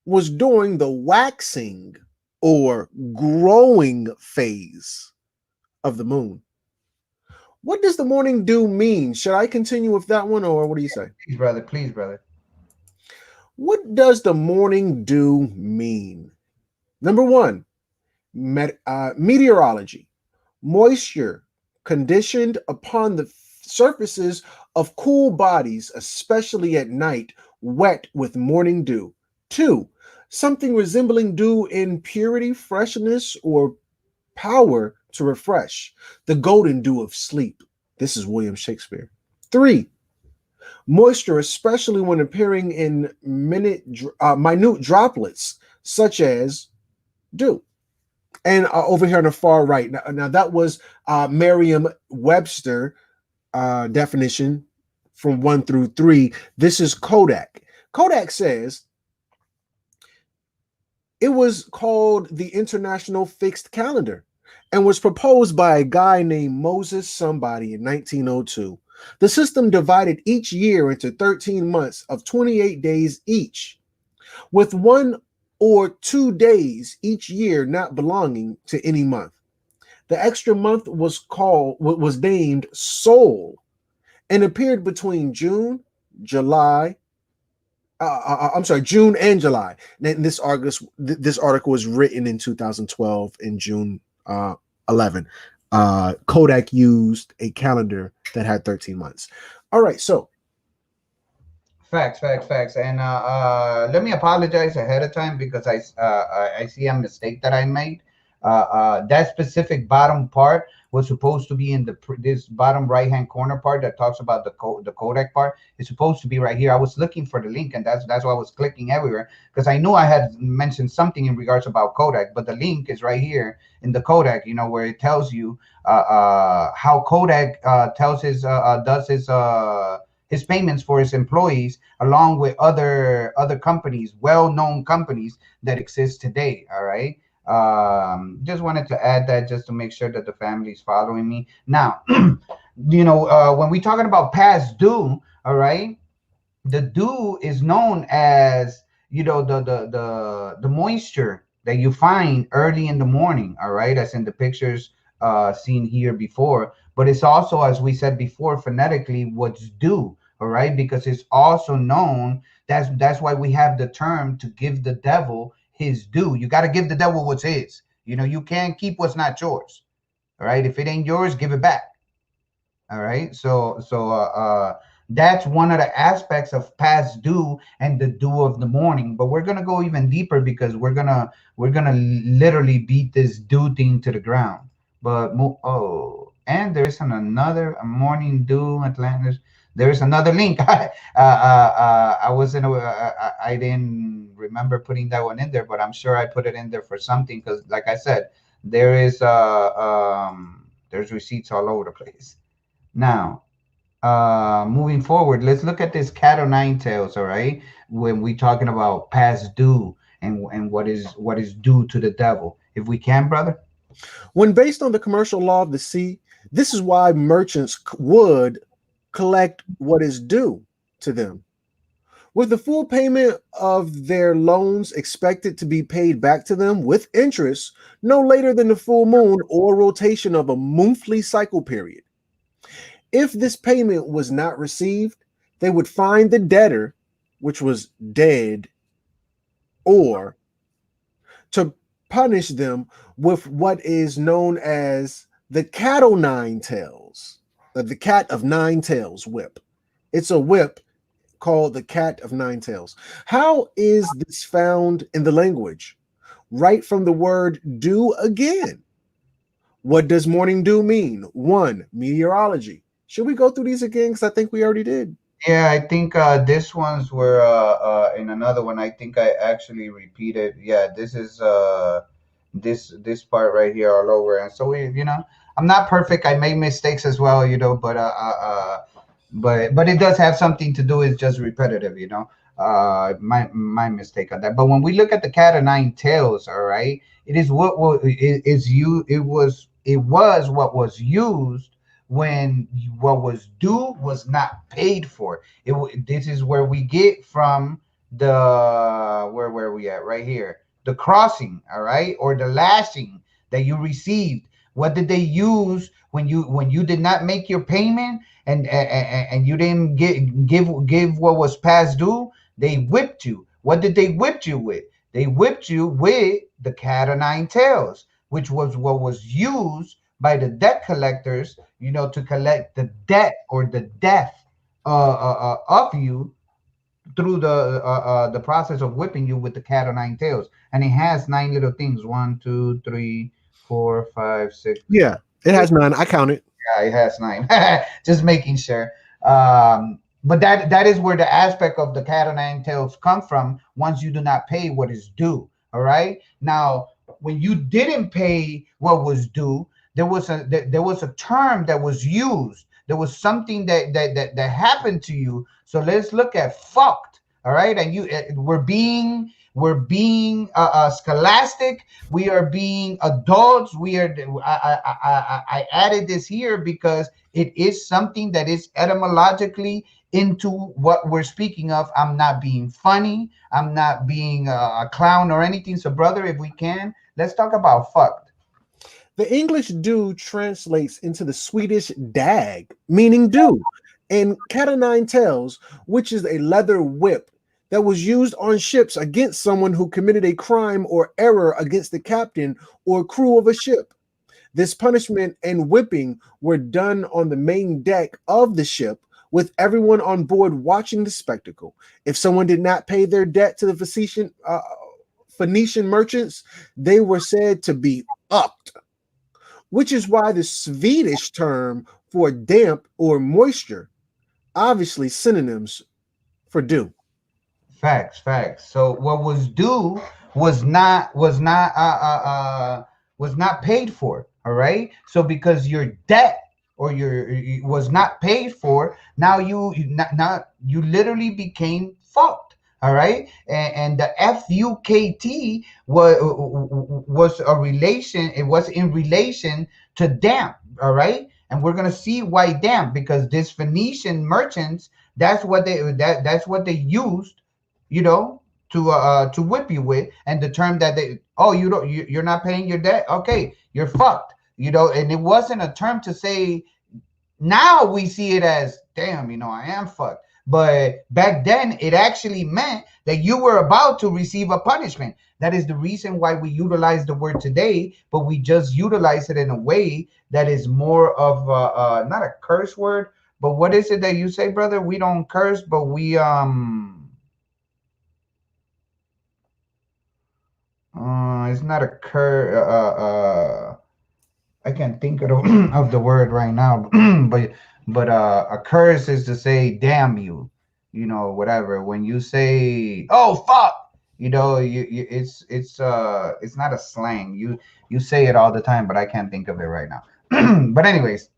was during the waxing or growing phase of the moon. What does the morning dew mean? Should I continue with that one, or what do you say? Please, brother. What does the morning dew mean? Number one, meteorology, moisture conditioned upon the surfaces of cool bodies, especially at night, wet with morning dew. 2, something resembling dew in purity, freshness, or power to refresh, the golden dew of sleep. This is William Shakespeare. 3, moisture, especially when appearing in minute droplets, such as dew. And over here on the far right, now that was Merriam-Webster definition from 1 through 3. This is Kodak. Kodak says it was called the International Fixed Calendar and was proposed by a guy named Moses somebody in 1902. The system divided each year into 13 months of 28 days each, with 1 or 2 days each year not belonging to any month. The extra month was named Sol and appeared between June and July. And this article was written in 2012 in June 11. Kodak used a calendar that had 13 months. All right, so Facts. And let me apologize ahead of time because I see a mistake that I made. That specific bottom part was supposed to be in this bottom right-hand corner part that talks about the Kodak part. It's supposed to be right here. I was looking for the link, and that's why I was clicking everywhere, because I knew I had mentioned something in regards about Kodak, but the link is right here in the Kodak, where it tells you how Kodak does his payments for his employees, along with other companies, well-known companies that exist today. All right. Just wanted to add that just to make sure that the family's following me. Now, when we talking about past due, all right, the dew is known as, the moisture that you find early in the morning, all right, as in the pictures seen here before. But it's also, as we said before, phonetically what's due, all right, because it's also known, that's why we have the term to give the devil his due. You got to give the devil what's his. You can't keep what's not yours, all right. If it ain't yours, give it back. All right. So that's one of the aspects of past due and the dew of the morning. But we're gonna go even deeper, because we're gonna literally beat this dew thing to the ground. But and there's another morning dew Atlantis. There's another link. I wasn't. I didn't remember putting that one in there, but I'm sure I put it in there for something, because, like I said, there's receipts all over the place. Now, moving forward, let's look at this cat o' nine tails. All right, when we talking about past due and what is due to the devil, if we can, brother. When based on the commercial law of the sea, this is why merchants would collect what is due to them, with the full payment of their loans expected to be paid back to them with interest no later than the full moon or rotation of a monthly cycle period. If this payment was not received, they would find the debtor, which was dead, or to punish them with what is known as the cat o' nine tails, the cat of nine tails whip. It's a whip called the cat of nine tails. How is this found in the language? Right from the word dew again. What does morning dew mean? 1, meteorology. Should we go through these again? Because I think we already did. Yeah, I think this ones were in another one. I think I actually repeated. Yeah, this is this part right here all over. And so I'm not perfect. I make mistakes as well, but it does have something to do. It's just repetitive, my mistake on that. But when we look at the cat of nine tails, all right, it is what what was used when what was due was not paid for. This is where we get from the where are we at right here, the crossing, all right, or the lashing that you received. What did they use when you did not make your payment and you didn't give what was past due? They whipped you. What did they whip you with? They whipped you with the cat o' nine tails, which was what was used by the debt collectors, to collect the debt or the death of you through the process of whipping you with the cat o' nine tails. And it has 9 little things. 1, 2, 3, 4, 5, 6. Yeah, it has 9. I counted. Yeah, it has 9. Just making sure. But that is where the aspect of the cat o' nine tails come from. Once you do not pay what is due, all right. Now, when you didn't pay what was due, there was a term that was used. There was something that happened to you. So let's look at fucked, all right. And we're being scholastic. We are being adults. I added this here because it is something that is etymologically into what we're speaking of. I'm not being funny. I'm not being a clown or anything. So, brother, if we can, let's talk about fucked. The English dew translates into the Swedish dag, meaning dew, and cat o' nine tails, which is a leather whip that was used on ships against someone who committed a crime or error against the captain or crew of a ship. This punishment and whipping were done on the main deck of the ship, with everyone on board watching the spectacle. If someone did not pay their debt to the Phoenician merchants, they were said to be upped, which is why the Swedish term for damp or moisture, obviously synonyms for dew. Facts. So what was due was not paid for. All right. So because your debt or was not paid for, now you literally became fucked. All right, and the FUKT was a relation. It was in relation to damp. All right, and we're gonna see why damp, because this Phoenician merchants, that's what they used, you know, to whip you with. And the term that you're not paying your debt, okay, you're fucked, you know. And it wasn't a term to say. Now we see it as, damn, you know, I am fucked. But back then, it actually meant that you were about to receive a punishment. That is the reason why we utilize the word today, but we just utilize it in a way that is more of not a curse word, but what is it that you say, brother? We don't curse, but we it's not a curse. I can't think of the word right now, but a curse is to say damn you, you know, whatever. When you say oh fuck, you know, it's not a slang. You say it all the time, but I can't think of it right now. But anyways,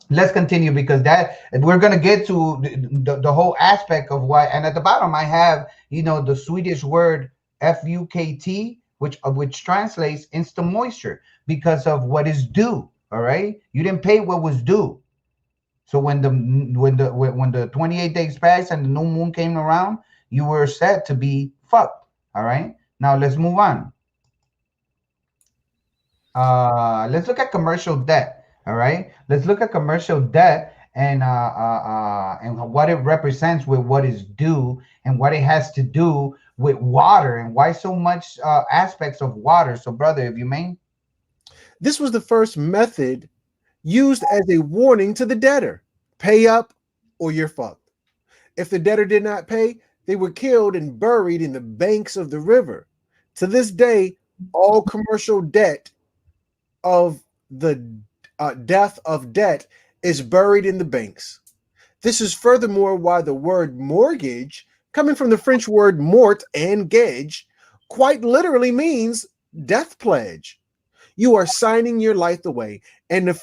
let's continue, because that we're gonna get to the whole aspect of why. And at the bottom, I have, you know, the Swedish word FUKT, which translates instant moisture, because of what is due. All right, you didn't pay what was due. So when the 28 days passed and the new moon came around, you were said to be fucked. All right, now let's move on. Let's look at commercial debt. All right, let's look at commercial debt and what it represents with what is due, and what it has to do with water, and why so much aspects of water. So, brother, if you may. This was the first method used as a warning to the debtor: pay up or you're fucked. If the debtor did not pay, they were killed and buried in the banks of the river. To this day, all commercial debt of the death of debt is buried in the banks. This is furthermore why the word mortgage, coming from the French word mort and gage, quite literally means death pledge. You are signing your life away, and the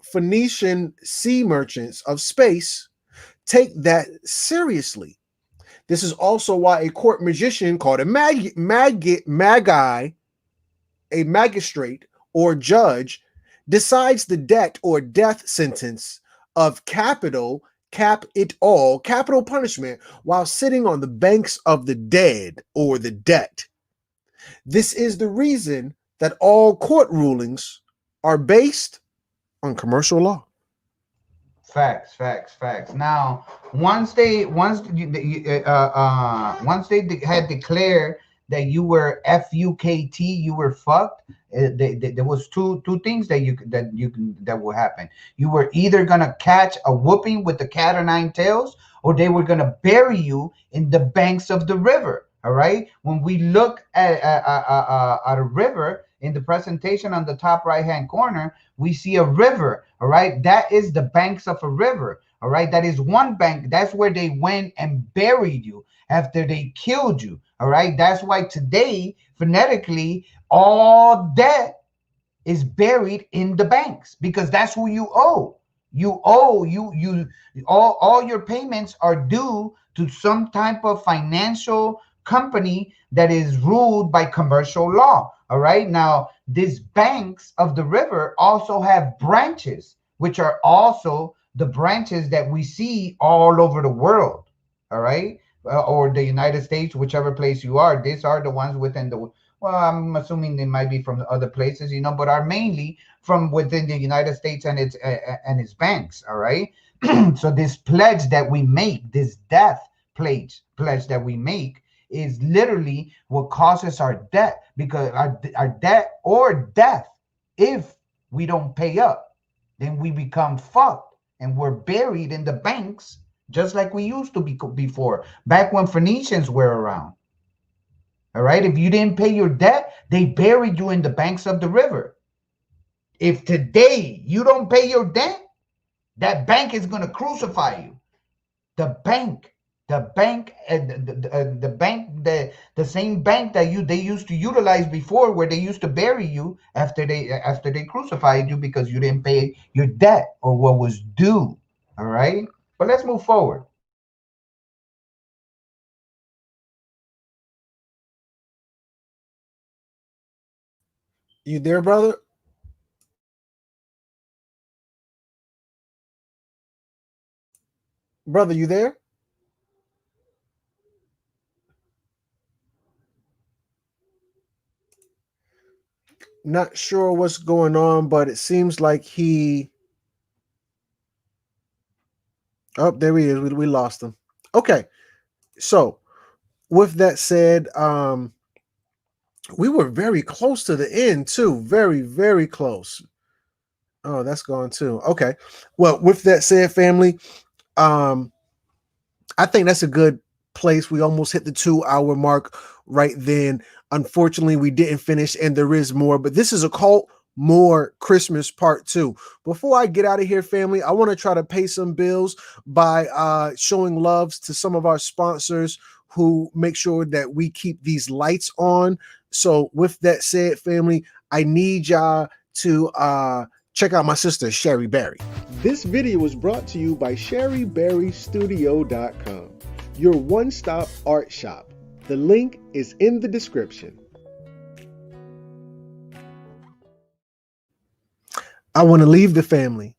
Phoenician sea merchants of space take that seriously. This is also why a court magician called a a magistrate or judge, decides the debt or death sentence of capital punishment while sitting on the banks of the dead or the debt. This is the reason that all court rulings are based on commercial law. Facts. Now, once they had declared that you were FUKT, you were fucked. There was two things that will happen. You were either gonna catch a whooping with the cat o' nine tails, or they were gonna bury you in the banks of the river. All right. When we look at a river in the presentation on the top right hand corner, we see a river. All right. That is the banks of a river. All right. That is one bank. That's where they went and buried you after they killed you. All right. That's why today, phonetically, all debt is buried in the banks, because that's who you owe. You owe all your payments are due to some type of financial company that is ruled by commercial law. All right. Now, these banks of the river also have branches, which are also the branches that we see all over the world. All right. Or the United States, whichever place you are. These are the ones within the, well, I'm assuming they might be from other places, you know, but are mainly from within the United States and its banks. All right. So this pledge that we make, this death pledge that we make, is literally what causes our debt, because our debt or death, if we don't pay up, then we become fucked and we're buried in the banks, just like we used to be before, back when Phoenicians were around. All right. If you didn't pay your debt, they buried you in the banks of the river. If today you don't pay your debt, that bank is going to crucify you. The bank The bank, the bank, the same bank that they used to utilize before, where they used to bury you after they crucified you because you didn't pay your debt or what was due. All right, but let's move forward. You there, brother? Brother, you there? Not sure what's going on, but it seems like he. Oh, there he is. We lost him. Okay, so with that said, we were very close to the end too. Very, very close. Oh, that's gone too. Okay. Well, with that said, family, I think that's a good place. We almost hit the 2-hour mark right then. Unfortunately, we didn't finish, and there is more, but this is Occult Moor Christmas Part 2. Before I get out of here, family, I want to try to pay some bills by showing loves to some of our sponsors who make sure that we keep these lights on. So with that said, family, I need y'all to check out my sister, Sherry Berry. This video was brought to you by SherryBerryStudio.com, your one-stop art shop. The link is in the description. I want to leave the family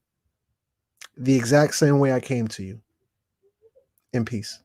the exact same way I came to you. In peace.